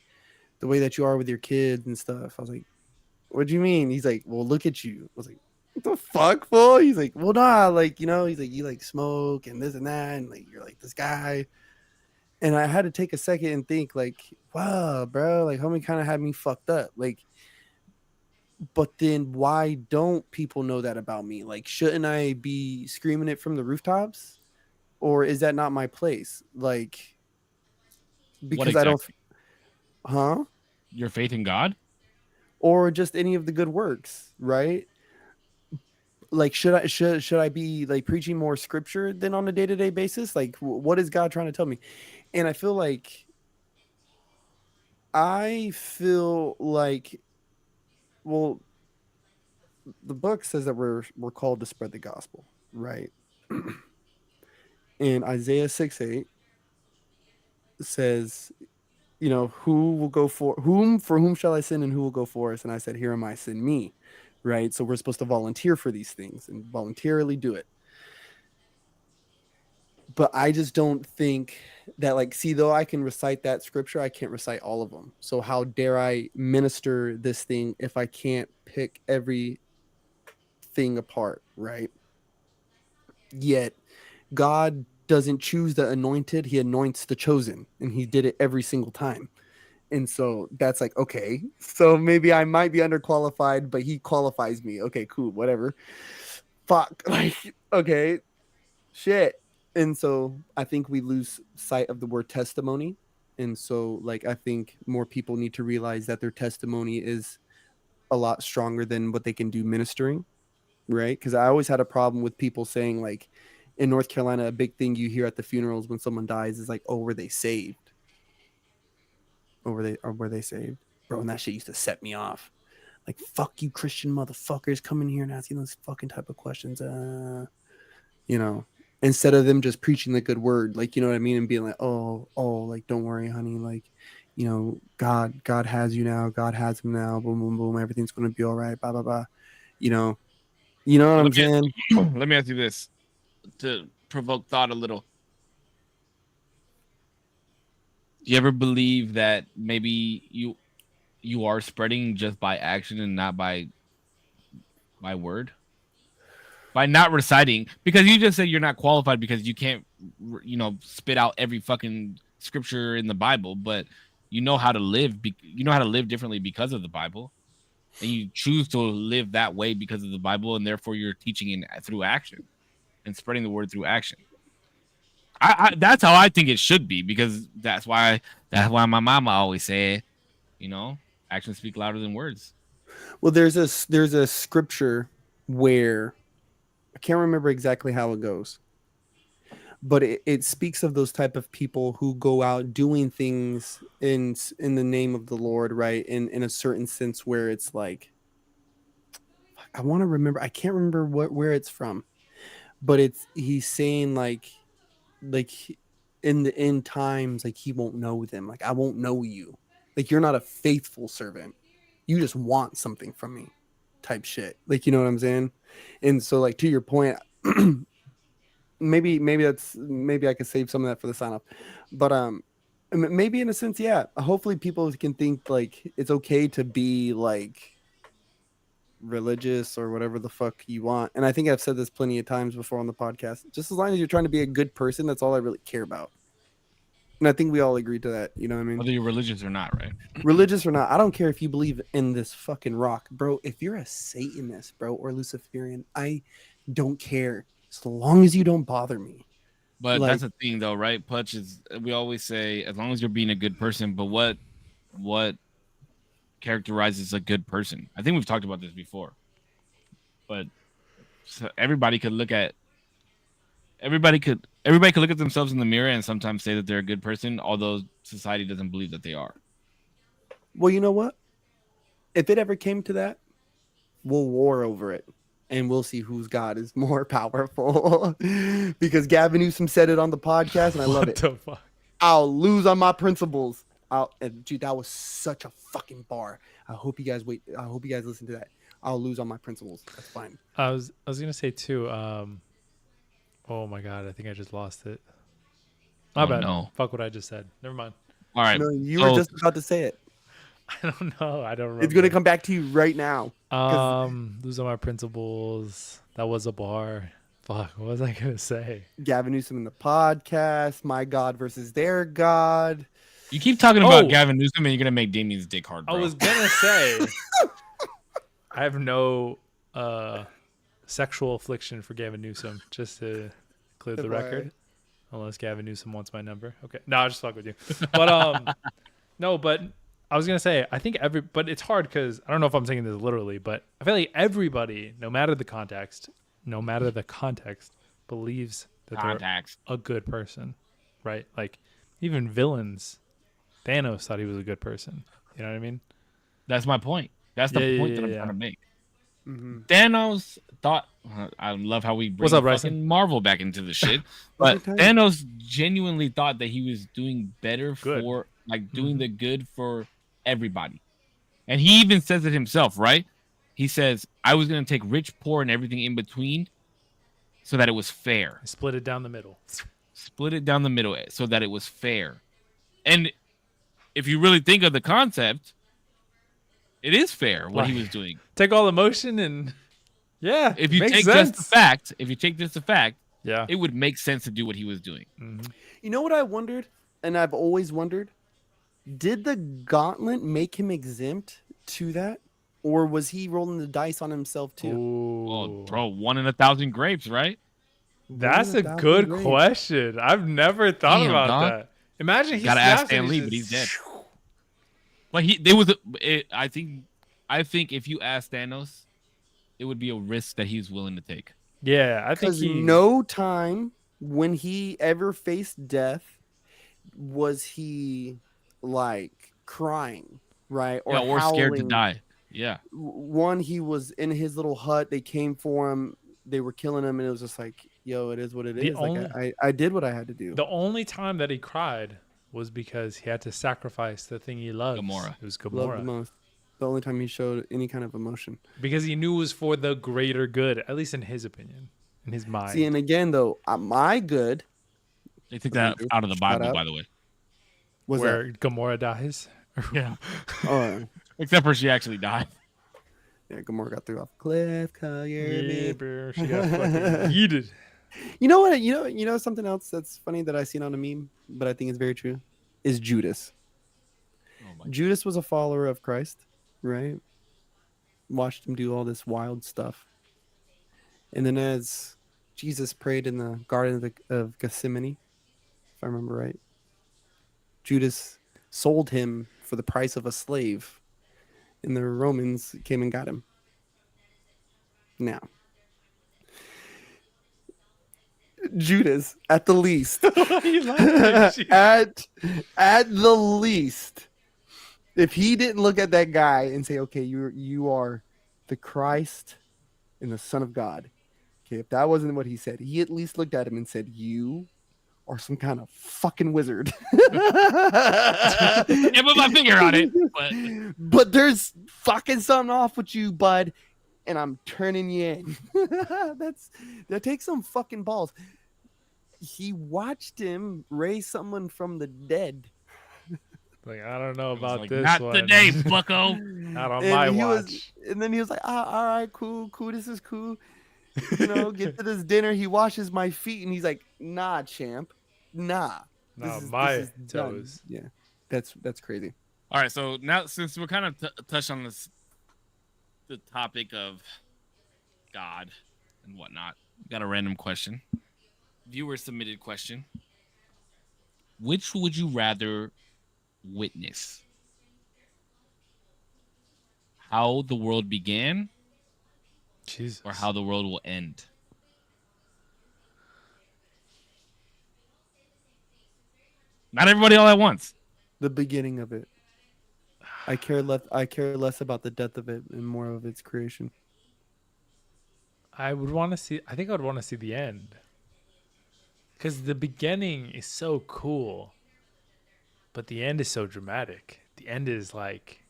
the way that you are with your kids and stuff. I was like, what do you mean? He's like, well, look at you. I was like, what the fuck, fool? He's like, well, nah, like, he's like, you like smoke and this and that, and like you're like this guy. And I had to take a second and think, like, wow, bro, like homie kind of had me fucked up. Like, but then why don't people know that about me? Like, shouldn't I be screaming it from the rooftops? Or is that not my place? Like, What because I don't, exactly? huh? Your faith in God? Or just any of the good works, right? Like, should I be like preaching more scripture than on a day-to-day basis? Like, what is God trying to tell me? And I feel like, well, the book says that we're called to spread the gospel, right? And Isaiah 6:8 says, who will go for whom shall I send and who will go for us? And I said, here am I, send me. Right. So we're supposed to volunteer for these things and voluntarily do it. But I just don't think that, like, see, though I can recite that scripture, I can't recite all of them. So how dare I minister this thing if I can't pick everything apart, right? Yet God doesn't choose the anointed, he anoints the chosen, and he did it every single time. And so that's like, okay, so maybe I might be underqualified, but he qualifies me. Okay, cool, whatever. Fuck. Like, okay, shit. And so I think we lose sight of the word testimony. And so, like, I think more people need to realize that their testimony is a lot stronger than what they can do ministering, right? Because I always had a problem with people saying, like, in North Carolina, a big thing you hear at the funerals when someone dies is like, oh, were they saved? Or were they saved? Bro, and that shit used to set me off. Like, fuck you, Christian motherfuckers, coming here and asking those fucking type of questions. You know, instead of them just preaching the good word, like, you know what I mean, and being like, oh, like, don't worry, honey, like, God has you now, God has him now, boom, boom, boom, everything's gonna be all right, blah, blah, blah. You know, you know what Let I'm saying? let me ask you this to provoke thought a little. Do you ever believe that maybe you are spreading just by action and not by word? by not reciting, because you just said you're not qualified because you can't, spit out every fucking scripture in the Bible, but you know how to live. You know how to live differently because of the Bible, and you choose to live that way because of the Bible, and therefore you're teaching through action and spreading the word through action. That's how I think it should be, because that's why my mama always said, actions speak louder than words. Well, there's a scripture where I can't remember exactly how it goes, but it speaks of those type of people who go out doing things in the name of the Lord, right? In a certain sense where it's like, I want to remember, I can't remember where it's from, but he's saying like in the end times, like he won't know them, like I won't know you, like you're not a faithful servant, you just want something from me, type shit, like, you know what I'm saying? And so, like, to your point, maybe I could save some of that for the sign off, but maybe in a sense, yeah, hopefully people can think like it's okay to be like religious or whatever the fuck you want. And I think I've said this plenty of times before on the podcast, just as long as you're trying to be a good person, that's all I really care about. And I think we all agree to that, you know what I mean? Whether you're religious or not, right? Religious or not, I don't care if you believe in this fucking rock, bro. If you're a Satanist, bro, or Luciferian, I don't care, as long as you don't bother me. But Like, that's the thing, though, right? Putch, is we always say, as long as you're being a good person, but what characterizes a good person? I think we've talked about this before, but everybody could look at themselves in the mirror and sometimes say that they're a good person, although society doesn't believe that they are. well, you know what? If it ever came to that, we'll war over it, and we'll see whose God is more powerful. Because Gavin Newsom said it on the podcast, and I love it. What the fuck? I'll lose on my principles. Dude, that was such a fucking bar. I hope you guys listen to that. I'll lose on my principles. That's fine. I was gonna say too. Oh my god, I think I just lost it. My bad. No. Fuck what I just said. Never mind. All right. No, you were just about to say it. I don't know. I don't remember. It's gonna come back to you right now. Lose on my principles. That was a bar. Fuck. What was I gonna say? Gavin Newsom in the podcast. My God versus their God. You keep talking about Oh. Gavin Newsom, and you're gonna make Damien's dick hard, bro. I was gonna say. I have no sexual affliction for Gavin Newsom. Just to clear the record. Unless Gavin Newsom wants my number. Okay. No, I'll just fuck with you. But no, but I was gonna say, I think but it's hard because I don't know if I'm saying this literally, but I feel like everybody, no matter the context, believes that they're a good person, right? Like even villains, Thanos thought he was a good person. You know what I mean? That's my point. That's the point that I'm trying to make. Mm-hmm. Thanos thought. I love how we bring What's up, fucking Bryson? Marvel back into the shit. But Thanos genuinely thought that he was doing better for, like, doing the good for everybody. And he even says it himself, right? He says, I was going to take rich, poor, and everything in between so that it was fair. Split it down the middle. Split it down the middle so that it was fair. And if you really think of the concept, it is fair what he was doing. Take all emotion and if you take sense. just the fact, Yeah, it would make sense to do what he was doing. Mm-hmm. You know what I wondered, and I've always wondered, did the gauntlet make him exempt to that, or was he rolling the dice on himself too? Well, bro, 1 in 1,000 grapes, right? That's a good question. I've never thought about that. Imagine he gotta ask Stan Lee, but he's dead. But I think if you ask Thanos, it would be a risk that he's willing to take. Yeah, I think Because no time when he ever faced death was he like crying, right? Or scared to howling. die. Yeah. One, he was in his little hut. They came for him. They were killing him, and it was just like, yo, it is what it is. Like I did what I had to do. The only time that he cried was because he had to sacrifice the thing he loved. Gamora. It was Loved the Gamora. most. The only time he showed any kind of emotion. Because he knew it was for the greater good, at least in his opinion, in his mind. See, and again though, my good They took that out of the Bible, out. by the way. was where Gamora dies. Yeah. that. Except for she actually died. Yeah, Gamora got threw off a cliff. Call your Yeah, me. bro. She got fucking yeeted. You know what? You know something else that's funny that I seen on a meme, but I think it's very true, is Judas. Oh my. Judas was a follower of Christ, right? Watched him do all this wild stuff, and then as Jesus prayed in the Garden of Gethsemane, if I remember right, Judas sold him for the price of a slave, and the Romans came and got him. Now, Judas, at the least, You laughing? at the least, if he didn't look at that guy and say, "Okay, you are the Christ and the Son of God," okay, if that wasn't what he said, he at least looked at him and said, "You are some kind of fucking wizard." I put my finger on it, but But there's fucking something off with you, bud, and I'm turning you in. That takes some fucking balls. He watched him raise someone from the dead. Like, I don't know it was about like, this not one. today, Bucko. Not on And my he watch. and then he was like, all right, cool, this is cool. You know, get to this dinner. He washes my feet, and he's like, nah, champ, nah. Not my this is done. toes. Yeah, that's crazy. All right, so now since we're kind of touched on this, the topic of God and whatnot, got a random question. Viewer submitted question. Which would you rather witness? How the world began Jesus. or how the world will end? Not everybody all at once. The beginning of it. I care less about the death of it and more of its creation. I would want to see. I think I would want to see the end. Because the beginning is so cool, but the end is so dramatic. The end is like,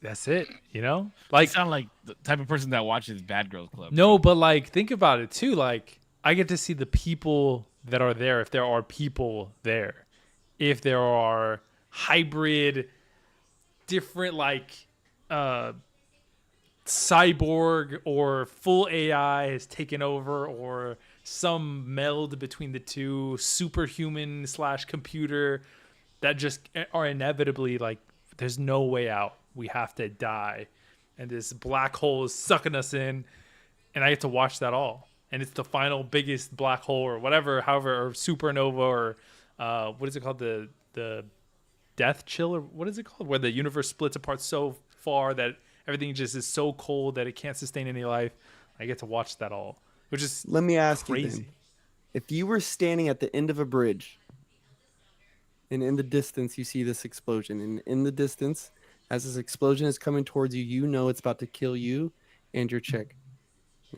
that's it, you know? You Like, sound like the type of person that watches Bad Girls Club. no, but like, think about it too. Like, I get to see the people that are there, if there are people there, if there are hybrid, different, like, cyborg or full AI has taken over, or some meld between the two, superhuman / computer, that just are inevitably like, there's no way out. We have to die, and this black hole is sucking us in, and I get to watch that all. And it's the final biggest black hole or whatever, however, or supernova, or what is it called, the death chill, or what is it called, where the universe splits apart so far that everything just is so cold that it can't sustain any life. I get to watch that all, which is Let me ask you crazy. then. If you were standing at the end of a bridge and in the distance you see this explosion, and in the distance, as this explosion is coming towards you, you know it's about to kill you and your chick.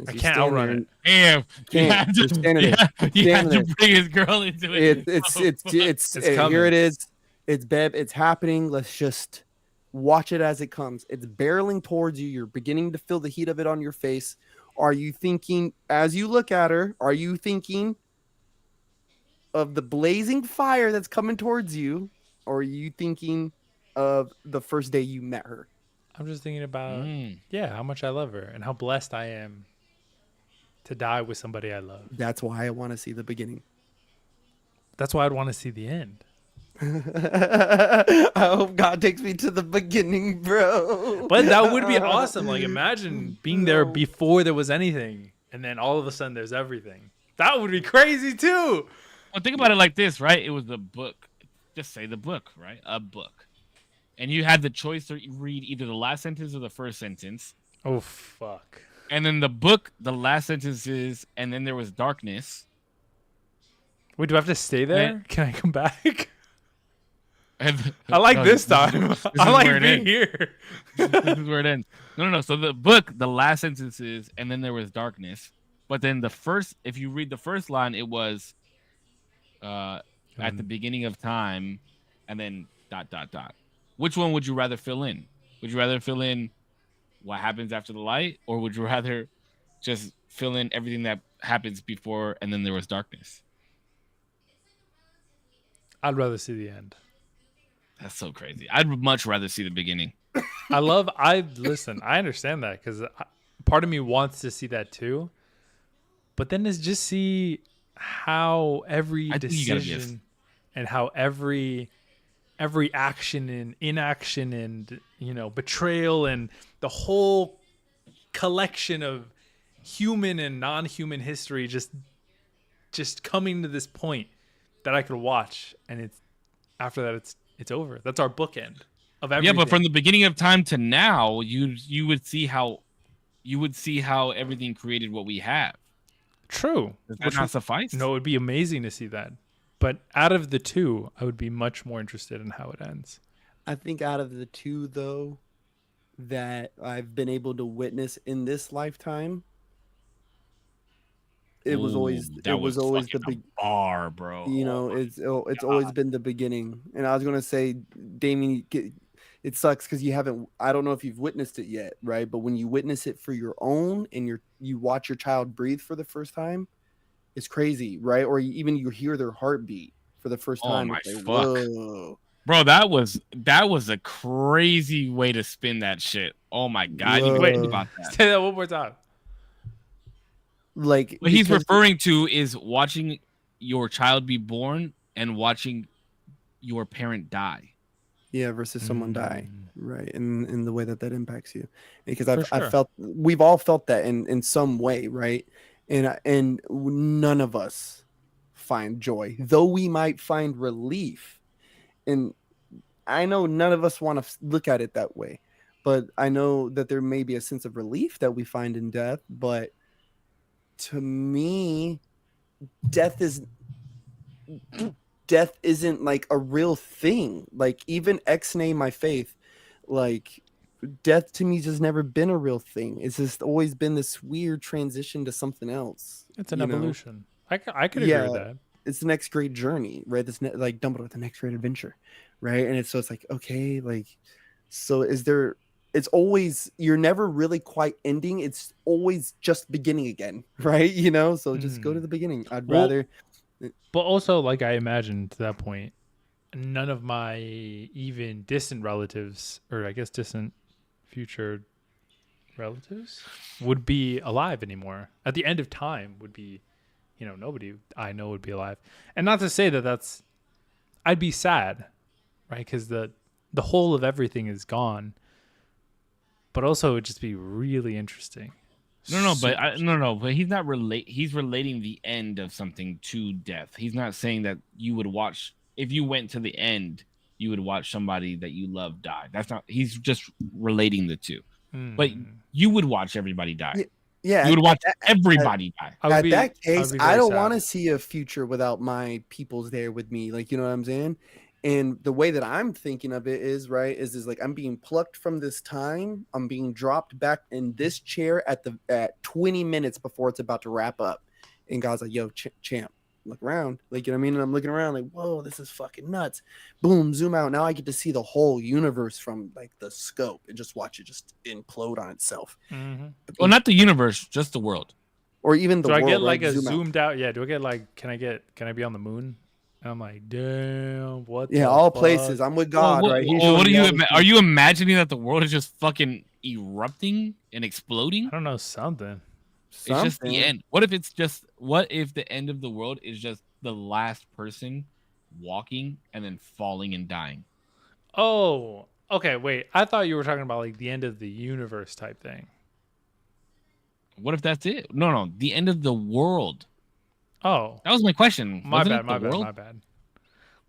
As I you can't stand outrun there it. Damn, you Can't. had You're to, standing you there. had, You're you had standing to bring his girl into it. it's It's here coming. it is. It's Beb. It's happening. Let's just watch it as it comes. It's barreling towards you. You're beginning to feel the heat of it on your face. Are you thinking, as you look at her, are you thinking of the blazing fire that's coming towards you, or are you thinking of the first day you met her? I'm just thinking about, Mm. yeah, how much I love her and how blessed I am to die with somebody I love. That's why I want to see the beginning. That's why I'd want to see the end. I hope God takes me to the beginning, bro. But that would be awesome. Like, imagine being there No. before there was anything, and then all of a sudden there's everything. That would be crazy too. Well, think about it like this, right? It was a book. Just say the book, right? A book. And you had the choice to read either the last sentence or the first sentence. Oh fuck. And then the book, the last sentences, and then there was darkness. Wait, do I have to stay there? Man. Can I come back? And I like no, this time. This I is like where it being ends. here. This is where it ends. No. So the book, the last sentences, and then there was darkness. But then the first, if you read the first line, it was at the beginning of time, and then ... Which one would you rather fill in? Would you rather fill in what happens after the light, or would you rather just fill in everything that happens before and then there was darkness? I'd rather see the end. That's so crazy. I'd much rather see the beginning. Listen, I understand that because part of me wants to see that too. But then is just see how every I think you gotta be decision and how every action and inaction and betrayal and the whole collection of human and non-human history just coming to this point that I could watch, and it's after that it's over. That's our bookend of everything. Yeah, but from the beginning of time to now, you would see how everything created what we have. True. Does that not suffice? No, it would be amazing to see that. But out of the two, I would be much more interested in how it ends. I think out of the two, though, that I've been able to witness in this lifetime, it was always Ooh, that was the fucking big. a bar, bro. You know, it's always been the beginning. And I was gonna say, Damien, it sucks because you haven't. I don't know if you've witnessed it yet, right? But when you witness it for your own and you watch your child breathe for the first time, it's crazy, right? Or even you hear their heartbeat for the first Oh time. my It's like, fuck. whoa. Bro, that was a crazy way to spin that shit. Oh my god, I didn't even think Whoa. about that. Say that one more time. Like What he's because- referring to is watching your child be born and watching your parent die. Yeah, versus someone die, right? And in the way that impacts you, because For sure. I've felt, we've all felt that in some way, right? And none of us find joy, though we might find relief. And I know none of us want to look at it that way, but I know that there may be a sense of relief that we find in death. But to me, death isn't like a real thing. Like even ex-nay my faith, like death to me has never been a real thing. It's just always been this weird transition to something else. It's an you know? evolution. I could agree with that. It's the next great journey, right? Like Dumbledore, the next great adventure, right? And it's like, okay, like, so is there? It's always, you're never really quite ending. It's always just beginning again, right? You know, so just go to the beginning. I'd Well, rather. But also, like I imagined to that point, none of my even distant relatives, or I guess distant future relatives, would be alive anymore. At the end of time, would be, nobody I know would be alive. And not to say that I'd be sad, right? Because the whole of everything is gone. But also, it would just be really interesting. But he's not he's relating the end of something to death. He's not saying that you would watch, if you went to the end, you would watch somebody that you love die. That's not, he's just relating the two. But you would watch everybody die. Yeah, You would watch everybody die. At that case, I don't want to see a future without my peoples there with me. Like, you know what I'm saying? And the way that I'm thinking of it is, right, is like I'm being plucked from this time. I'm being dropped back in this chair at 20 minutes before it's about to wrap up. And God's like, yo, champ, look around. Like, you know what I mean? And I'm looking around like, whoa, this is fucking nuts. Boom, zoom out. Now I get to see the whole universe from like the scope and just watch it just implode on itself. Mm-hmm. Well, not the universe, just the world. Or even the do world. I get like right? a Zoom out. zoomed out? Yeah. Do I get like, can I be on the moon? And I'm like, damn, what? Yeah, the all fuck? places. I'm with God, Well, right? He's well, what showing are me you? all Are you imagining that the world is just fucking erupting and exploding? I don't know, something. It's just the something. end. What if the end of the world is just the last person walking and then falling and dying? Oh, okay. Wait, I thought you were talking about like the end of the universe type thing. What if that's it? No, the end of the world. Oh, That was my question. my Wasn't bad, it my the bad, world? my bad.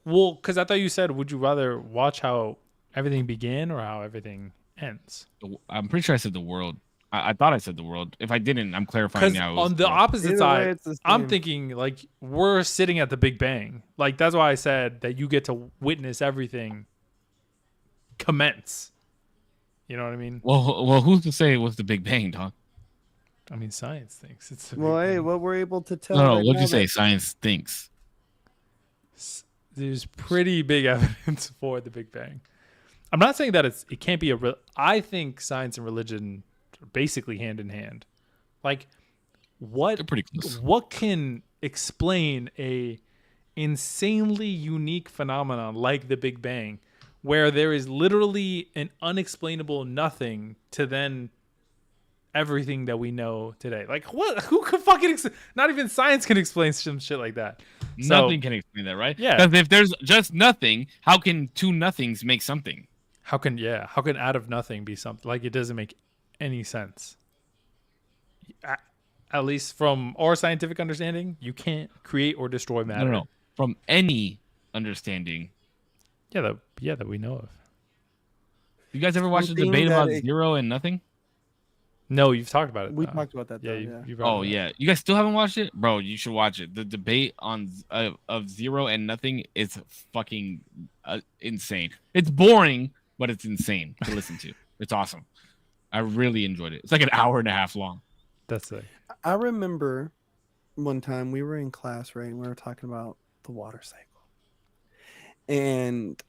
Well, because I thought you said, would you rather watch how everything began or how everything ends? I'm pretty sure I said the world. I thought I said the world. If I didn't, I'm clarifying Because now. It was on the world. opposite Either way, side, it's the I'm same. thinking like we're sitting at the Big Bang. Like that's why I said that you get to witness everything commence. You know what I mean? Well, who's to say it was the Big Bang, dog? I mean, science thinks it's the Well, Big hey, Bang. what we're able to tell. No, right what'd now you say? that- Science thinks. There's pretty big evidence for the Big Bang. I'm not saying that it can't be I think science and religion are basically hand in hand. Like They're pretty close. what can explain a insanely unique phenomenon like the Big Bang where there is literally an unexplainable nothing to then everything that we know today. Like what? Who could fucking not even science can explain some shit like that. Nothing can explain that, right? Yeah. Because if there's just nothing, how can two nothings make something? How can out of nothing be something? Like it doesn't make any sense. At least from our scientific understanding, you can't create or destroy matter. No. From any understanding. Yeah, that we know of. You guys ever watch the Something debate that about it- zero and nothing? No, you've talked about it. We though. talked about that. Yeah, Though, you brought Oh it up. yeah, you guys still haven't watched it, bro? You should watch it. The debate on of zero and nothing is fucking insane. It's boring, but it's insane to listen to. It's awesome. I really enjoyed it. It's like an hour and a half long. That's it. I remember one time we were in class, right? And we were talking about the water cycle. And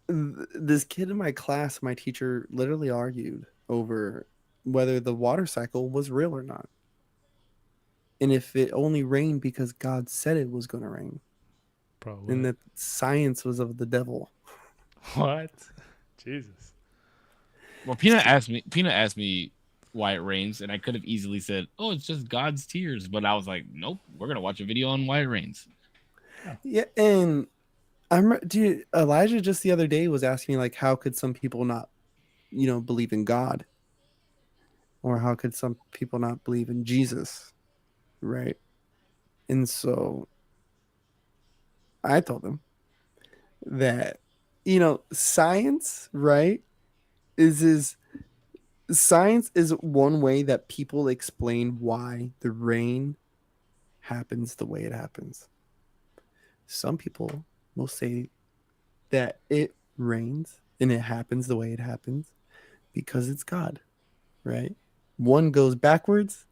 this kid in my class, my teacher literally argued over whether the water cycle was real or not. And if it only rained because God said it was going to rain. Probably. And that science was of the devil. What? Jesus. Well, Peanut asked me why it rains, and I could have easily said, "Oh, it's just God's tears," but I was like, "Nope, we're gonna watch a video on why it rains." Yeah, and dude, Elijah just the other day was asking me like, how could some people not, believe in God, or how could some people not believe in Jesus, right? And so I told him that science, right, science is one way that people explain why the rain happens the way it happens. Some people will say that it rains and it happens the way it happens because it's God, right? One goes backwards,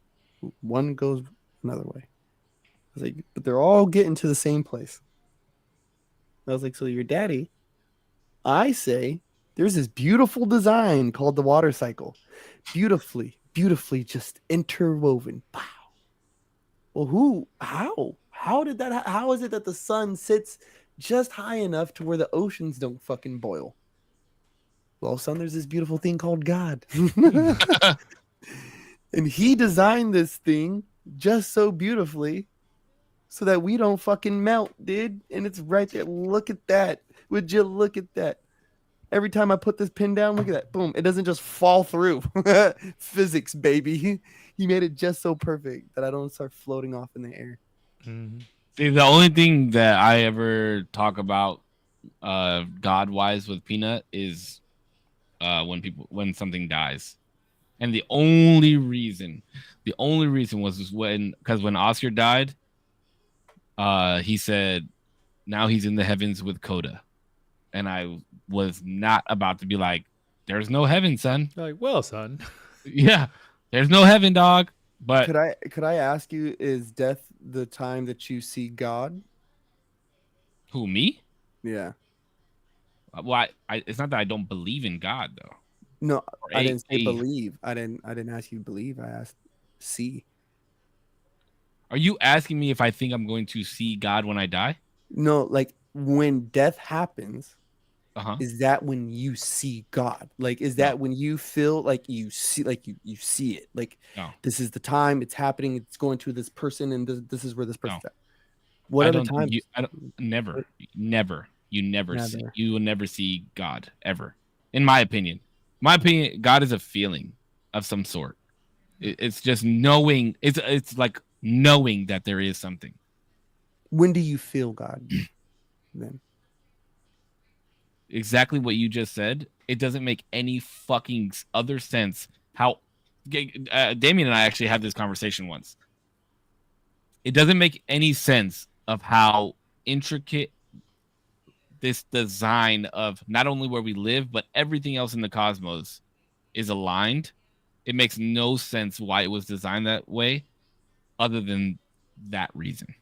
one goes another way. I was like, but they're all getting to the same place. I was like, so your daddy, I say, there's this beautiful design called the water cycle. Beautifully just interwoven. Wow. Well, how did that, how is it that the sun sits just high enough to where the oceans don't fucking boil? Well, son, there's this beautiful thing called God. And he designed this thing just so beautifully so that we don't fucking melt, dude. And it's right there. Look at that. Would you look at that? Every time I put this pin down, look at that. Boom. It doesn't just fall through. Physics, baby. He made it just so perfect that I don't start floating off in the air. Mm-hmm. See, the only thing that I ever talk about God wise with Peanut is when something dies. And the only reason was when Oscar died, he said, now he's in the heavens with Coda. And I was not about to be like, there's no heaven, son. Like, well, son. Yeah, there's no heaven, dog. But could I ask you, is death the time that you see God? who, me? Yeah. Well, it's not that I don't believe in God, though. No, I didn't say A- believe. I didn't ask you to believe. I asked see. Are you asking me if I think I'm going to see God when I die? No, like when death happens, Uh-huh. is that when you see God? Like, is that when you feel like you see, like you see it? Like, No. this is the time it's happening. It's going to this person, and this is where this person's No. at. What I other don't think times? never. You never see. Never. You will never see God ever. In my opinion, God is a feeling of some sort. It's just knowing. It's like knowing that there is something. When do you feel God? Then Exactly what you just said. It doesn't make any fucking other sense. How Damien and I actually had this conversation once. It doesn't make any sense of how intricate this design of not only where we live, but everything else in the cosmos is aligned. It makes no sense why it was designed that way, other than that reason.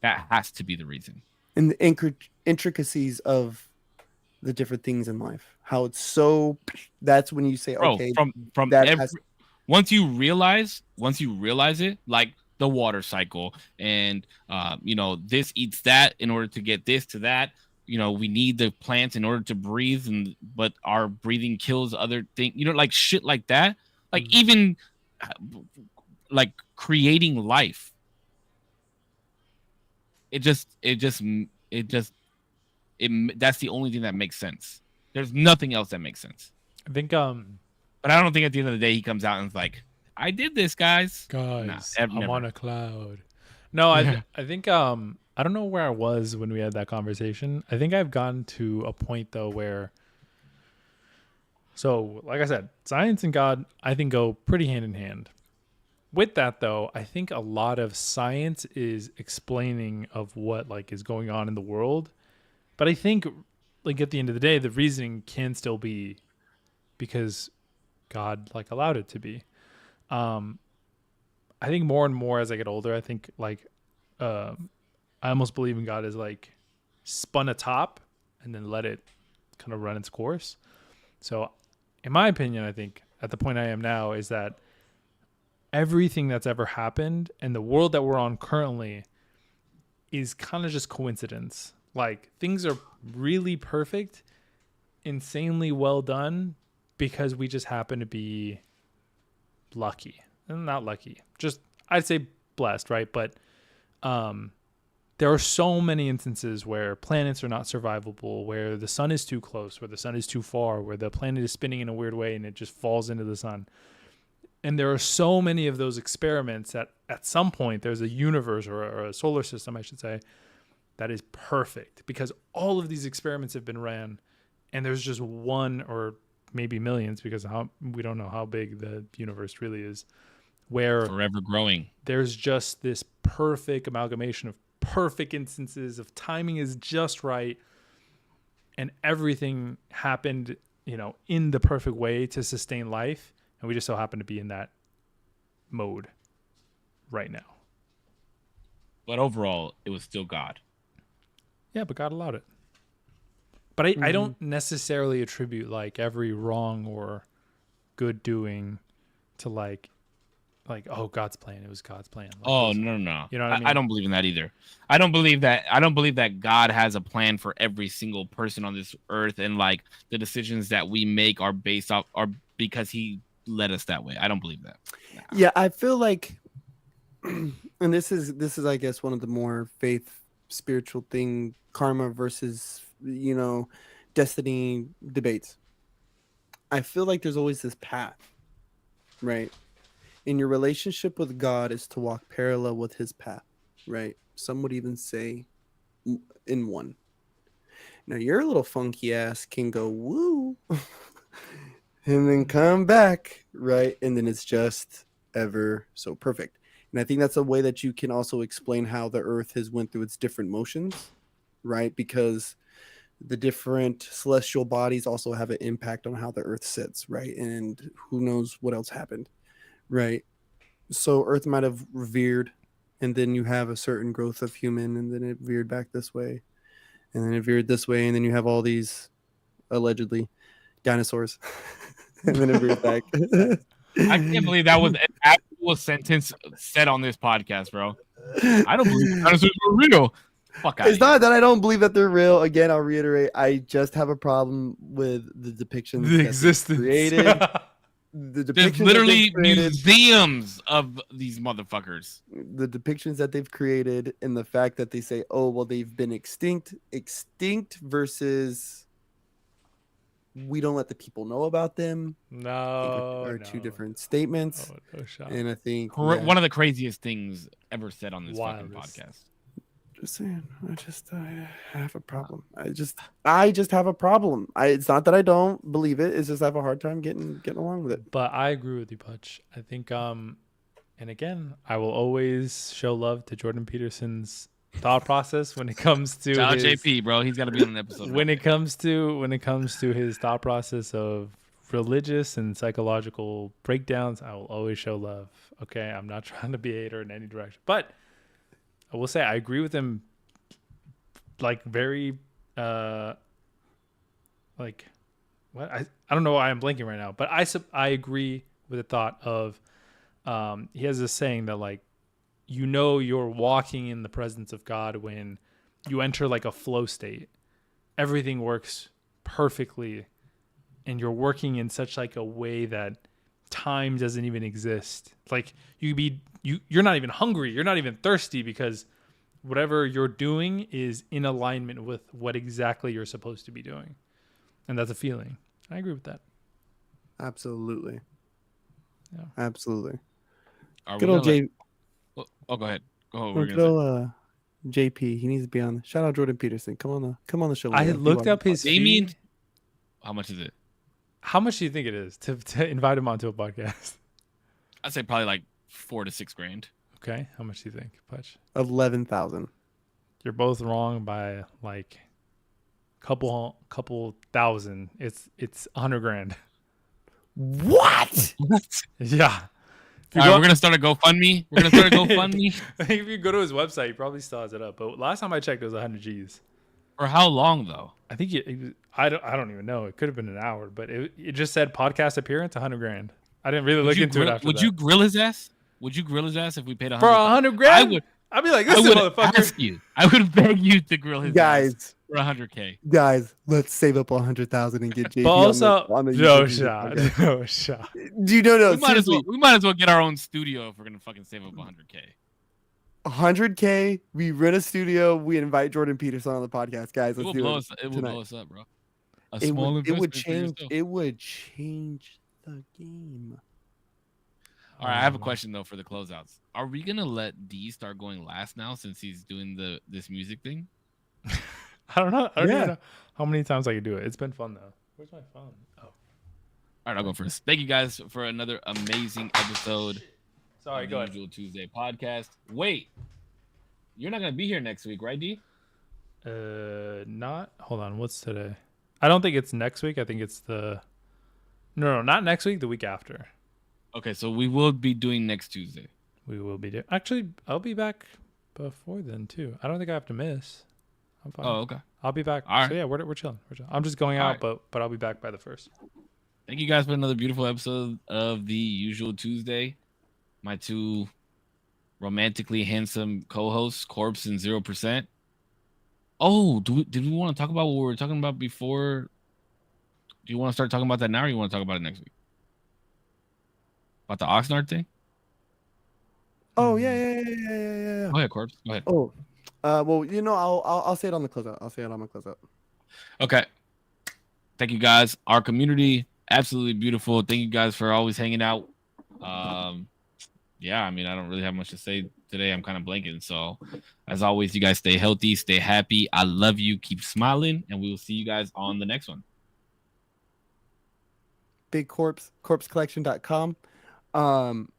That has to be the reason. and the intricacies of the different things in life, how it's so. That's when you say, Bro, okay, from that every, has- once you realize it, like the water cycle, and this eats that in order to get this to that. we need the plants in order to breathe, but our breathing kills other things, like shit like that. Like even like creating life. That's the only thing that makes sense. There's nothing else that makes sense. I think But I don't think at the end of the day he comes out and is like, I did this, guys. guys, Nah, I'm never. on a cloud. No, Yeah. I think I don't know where I was when we had that conversation. I think I've gotten to a point though where, so like I said, science and God I think go pretty hand in hand. With that though, I think a lot of science is explaining of what like is going on in the world. But I think like at the end of the day, the reasoning can still be because God like allowed it to be. I think more and more as I get older, I think like I almost believe in God as like spun a top and then let it kind of run its course. So in my opinion, I think at the point I am now is that everything that's ever happened and the world that we're on currently is kind of just coincidence. Like things are really perfect, insanely well done because we just happen to be lucky. Not lucky, just I'd say blessed, right? But there are so many instances where planets are not survivable, where the sun is too close, where the sun is too far, where the planet is spinning in a weird way and it just falls into the sun. And there are so many of those experiments that at some point there's a universe or a solar system, I should say, that is perfect because all of these experiments have been ran and there's just one or maybe millions because we don't know how big the universe really is, where Forever growing. there's just this perfect amalgamation of perfect instances of timing is just right and everything happened, in the perfect way to sustain life. And we just so happen to be in that mode right now. But overall, it was still God. Yeah, but God allowed it. But I don't necessarily attribute like every wrong or good doing to like, oh, God's plan. It was God's plan. Like, No. You know what I mean? I don't believe in that either. I don't believe that God has a plan for every single person on this earth, and like the decisions that we make are because He led us that way. I don't believe that. Nah. Yeah, I feel like, and this is I guess one of the more faith spiritual thing, karma versus destiny debates. I feel like there's always this path, right? In your relationship with God is to walk parallel with His path, right? Some would even say in one. Now your little funky ass can go woo and then come back, right? And then it's just ever so perfect. And I think that's a way that you can also explain how the earth has went through its different motions, right? Because the different celestial bodies also have an impact on how the earth sits, right? And who knows what else happened, right? So earth might have veered, and then you have a certain growth of human, and then it veered back this way, and then it veered this way, and then you have all these allegedly dinosaurs, and then it veered back. I can't believe that was an actual sentence said on this podcast, bro. I don't believe dinosaurs were real. Fuck out. It's not that I don't believe that they're real. Again, I'll reiterate. I just have a problem with the depictions the that existence. created. The There's depictions literally that they've created, museums of these motherfuckers. the depictions that they've created, and the fact that they say, "Oh, well, they've been extinct," versus we don't let the people know about them. No, are two different statements, no shot. and I think One of the craziest things ever said on this fucking Wildest. podcast. Just saying, I have a problem. I just have a problem. It's not that I don't believe it. It's just I have a hard time getting along with it. But I agree with you, Putch. I think, and again, I will always show love to Jordan Peterson's thought process when it comes to Shout out his, JP, bro. He's got to be on an episode. when it comes to his thought process of religious and psychological breakdowns. I will always show love. Okay, I'm not trying to be a hater in any direction, but I will say I agree with him. Like very, like what I don't know why I'm blanking right now, but I agree with the thought of, he has this saying that like, you're walking in the presence of God when you enter like a flow state, everything works perfectly, and you're working in such like a way that time doesn't even exist. Like you're not even hungry, you're not even thirsty, because whatever you're doing is in alignment with what exactly you're supposed to be doing. And that's a feeling. I agree with that. Absolutely. Yeah. Absolutely. Are we Good gonna old J. Oh, go ahead. Go ahead. What No, were you good gonna say? old JP. He needs to be on. Shout out Jordan Peterson. Come on the show. I Leo. He looked watches up his Damien, fee. how much is it? How much do you think it is to invite him onto a podcast? I'd say probably like $4 to $6 grand. Okay. How much do you think, Putch? 11,000. You're both wrong by like couple thousand. It's 100 grand. What? Yeah. All right, we're gonna start a GoFundMe. We're gonna start a GoFundMe. I think if you go to his website, he probably still has it up. But last time I checked, it was 100 G's. For how long though? I think I don't even know. It could have been an hour, but it just said podcast appearance, 100 grand. I didn't really look into it after would that. you grill his ass? Would you grill his ass if we paid For 100 grand? I would. I'd be like, I listen, would motherfucker. ask you. I would beg you to grill his ass Guys, for 100K. guys, let's save up 100,000 and get JP But also, on the no YouTube shot. podcast. No shot. Do you know? We might as well get our own studio if we're gonna fucking save up 100K. 100K. We rent a studio. We invite Jordan Peterson on the podcast, guys. It Let's will do blow it. us. It will tonight. blow us up, bro. A It small would, it would investment for change. yourself. It would change the game. All right, I have a question though for the closeouts. Are we gonna let D start going last now since he's doing this music thing? I don't know. I don't Yeah. even know how many times I could do it. It's been fun though. Where's my phone? Oh, All right, I'll go first. Thank you guys for another amazing episode sorry. of Go the ahead. Usual Tuesday podcast. Wait, you're not gonna be here next week, right, D? Not. Hold on. What's today? I don't think it's next week. I think it's No, not next week. The week after. Okay, so we will be doing next Tuesday. We will be there. Actually, I'll be back before then too. I don't think I have to miss. I'm fine. Oh, okay. I'll be back. All right. So yeah, we're chilling. We're chilling. I'm just going All out, but I'll be back by the 1st. Thank you guys for another beautiful episode of the Usual Tuesday. My two romantically handsome co-hosts, Corpse and 0%. Oh, did we want to talk about what we were talking about before? Do you want to start talking about that now, or you want to talk about it next week? About the Oxnard thing? Oh yeah. Go ahead, Corpse. Go ahead. Oh, well, I'll say it on the closeout. I'll say it on my closeout. Okay. Thank you guys. Our community, absolutely beautiful. Thank you guys for always hanging out. Yeah, I mean, I don't really have much to say today. I'm kind of blanking. So, as always, you guys stay healthy, stay happy. I love you. Keep smiling, and we will see you guys on the next one. Big corpsecollection.com.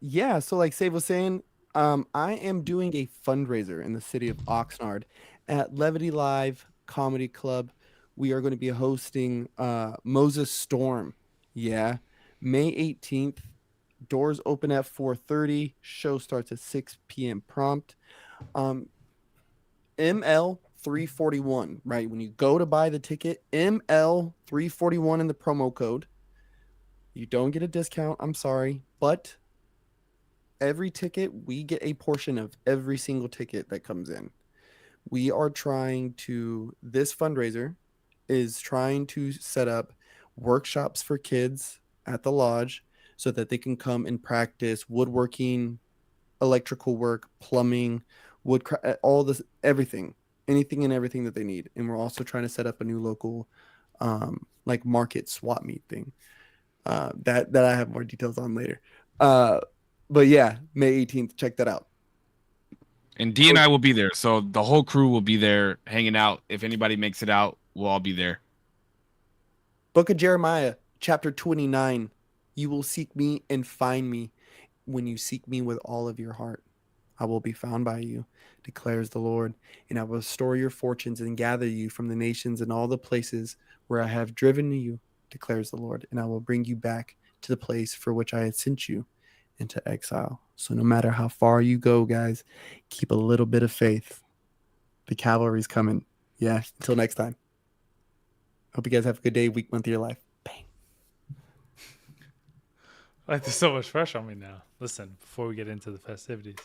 Yeah, so like Save was saying, I am doing a fundraiser in the city of Oxnard at Levity Live Comedy Club. We are going to be hosting Moses Storm. Yeah, May 18th. Doors open at 4:30. Show starts at 6 p.m. prompt. ML 341, right? When you go to buy the ticket, ML 341 in the promo code. You don't get a discount. I'm sorry, but every ticket, we get a portion of every single ticket that comes in. We are this fundraiser is trying to set up workshops for kids at the lodge so that they can come and practice woodworking, electrical work, plumbing, all this, everything, anything and everything that they need. And we're also trying to set up a new local, like market swap meet thing. That I have more details on later. But yeah, May 18th, check that out. And D and I will be there. So the whole crew will be there hanging out. If anybody makes it out, we'll all be there. Book of Jeremiah, chapter 29. You will seek me and find me when you seek me with all of your heart. I will be found by you, declares the Lord, and I will restore your fortunes and gather you from the nations and all the places where I have driven you, declares the Lord, and I will bring you back to the place for which I had sent you into exile. So no matter how far you go, guys, keep a little bit of faith. The cavalry's coming. Yeah, until next time. Hope you guys have a good day, week, month of your life. Bang. Like, there's so much fresh on me now. Listen, before we get into the festivities,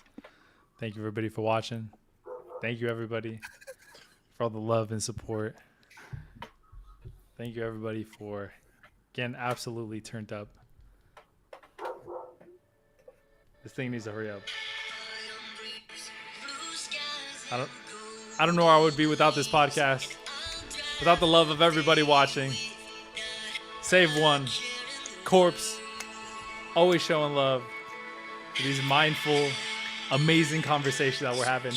thank you everybody for watching. Thank you everybody for all the love and support. Thank you, everybody, for getting absolutely turned up. This thing needs to hurry up. I don't know where I would be without this podcast. Without the love of everybody watching. Save One, Corpse, always showing love for these mindful, amazing conversations that we're having.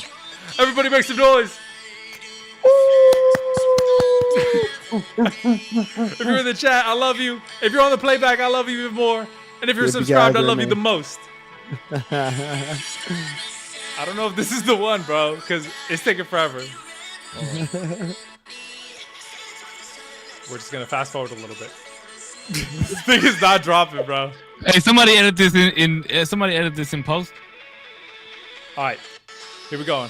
Everybody make some noise! If you're in the chat, I love you. If you're on the playback, I love you even more. And if you're Good subscribed, I guys, love you man. the most. I don't know if this is the one, bro, because it's taking forever. We're just gonna fast forward a little bit. This thing is not dropping, bro. Hey, somebody edit this somebody edit this in post. All right, here we go.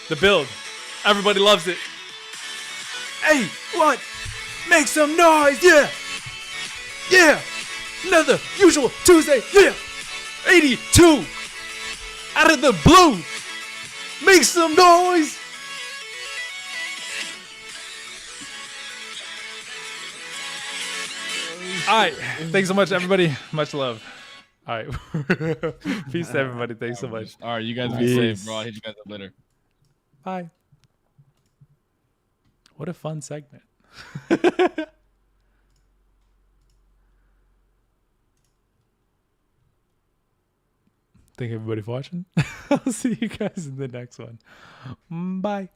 The build. Everybody loves it. Hey, what? Make some noise, yeah. Yeah. Another usual Tuesday, yeah. 82. Out of the blue. Make some noise. All right. Thanks so much, everybody. Much love. All right. Peace to everybody. Thanks so much. All right, you guys be Peace. safe, bro. I'll hit you guys up later. Bye. What a fun segment. Thank everybody for watching. I'll see you guys in the next one. Bye.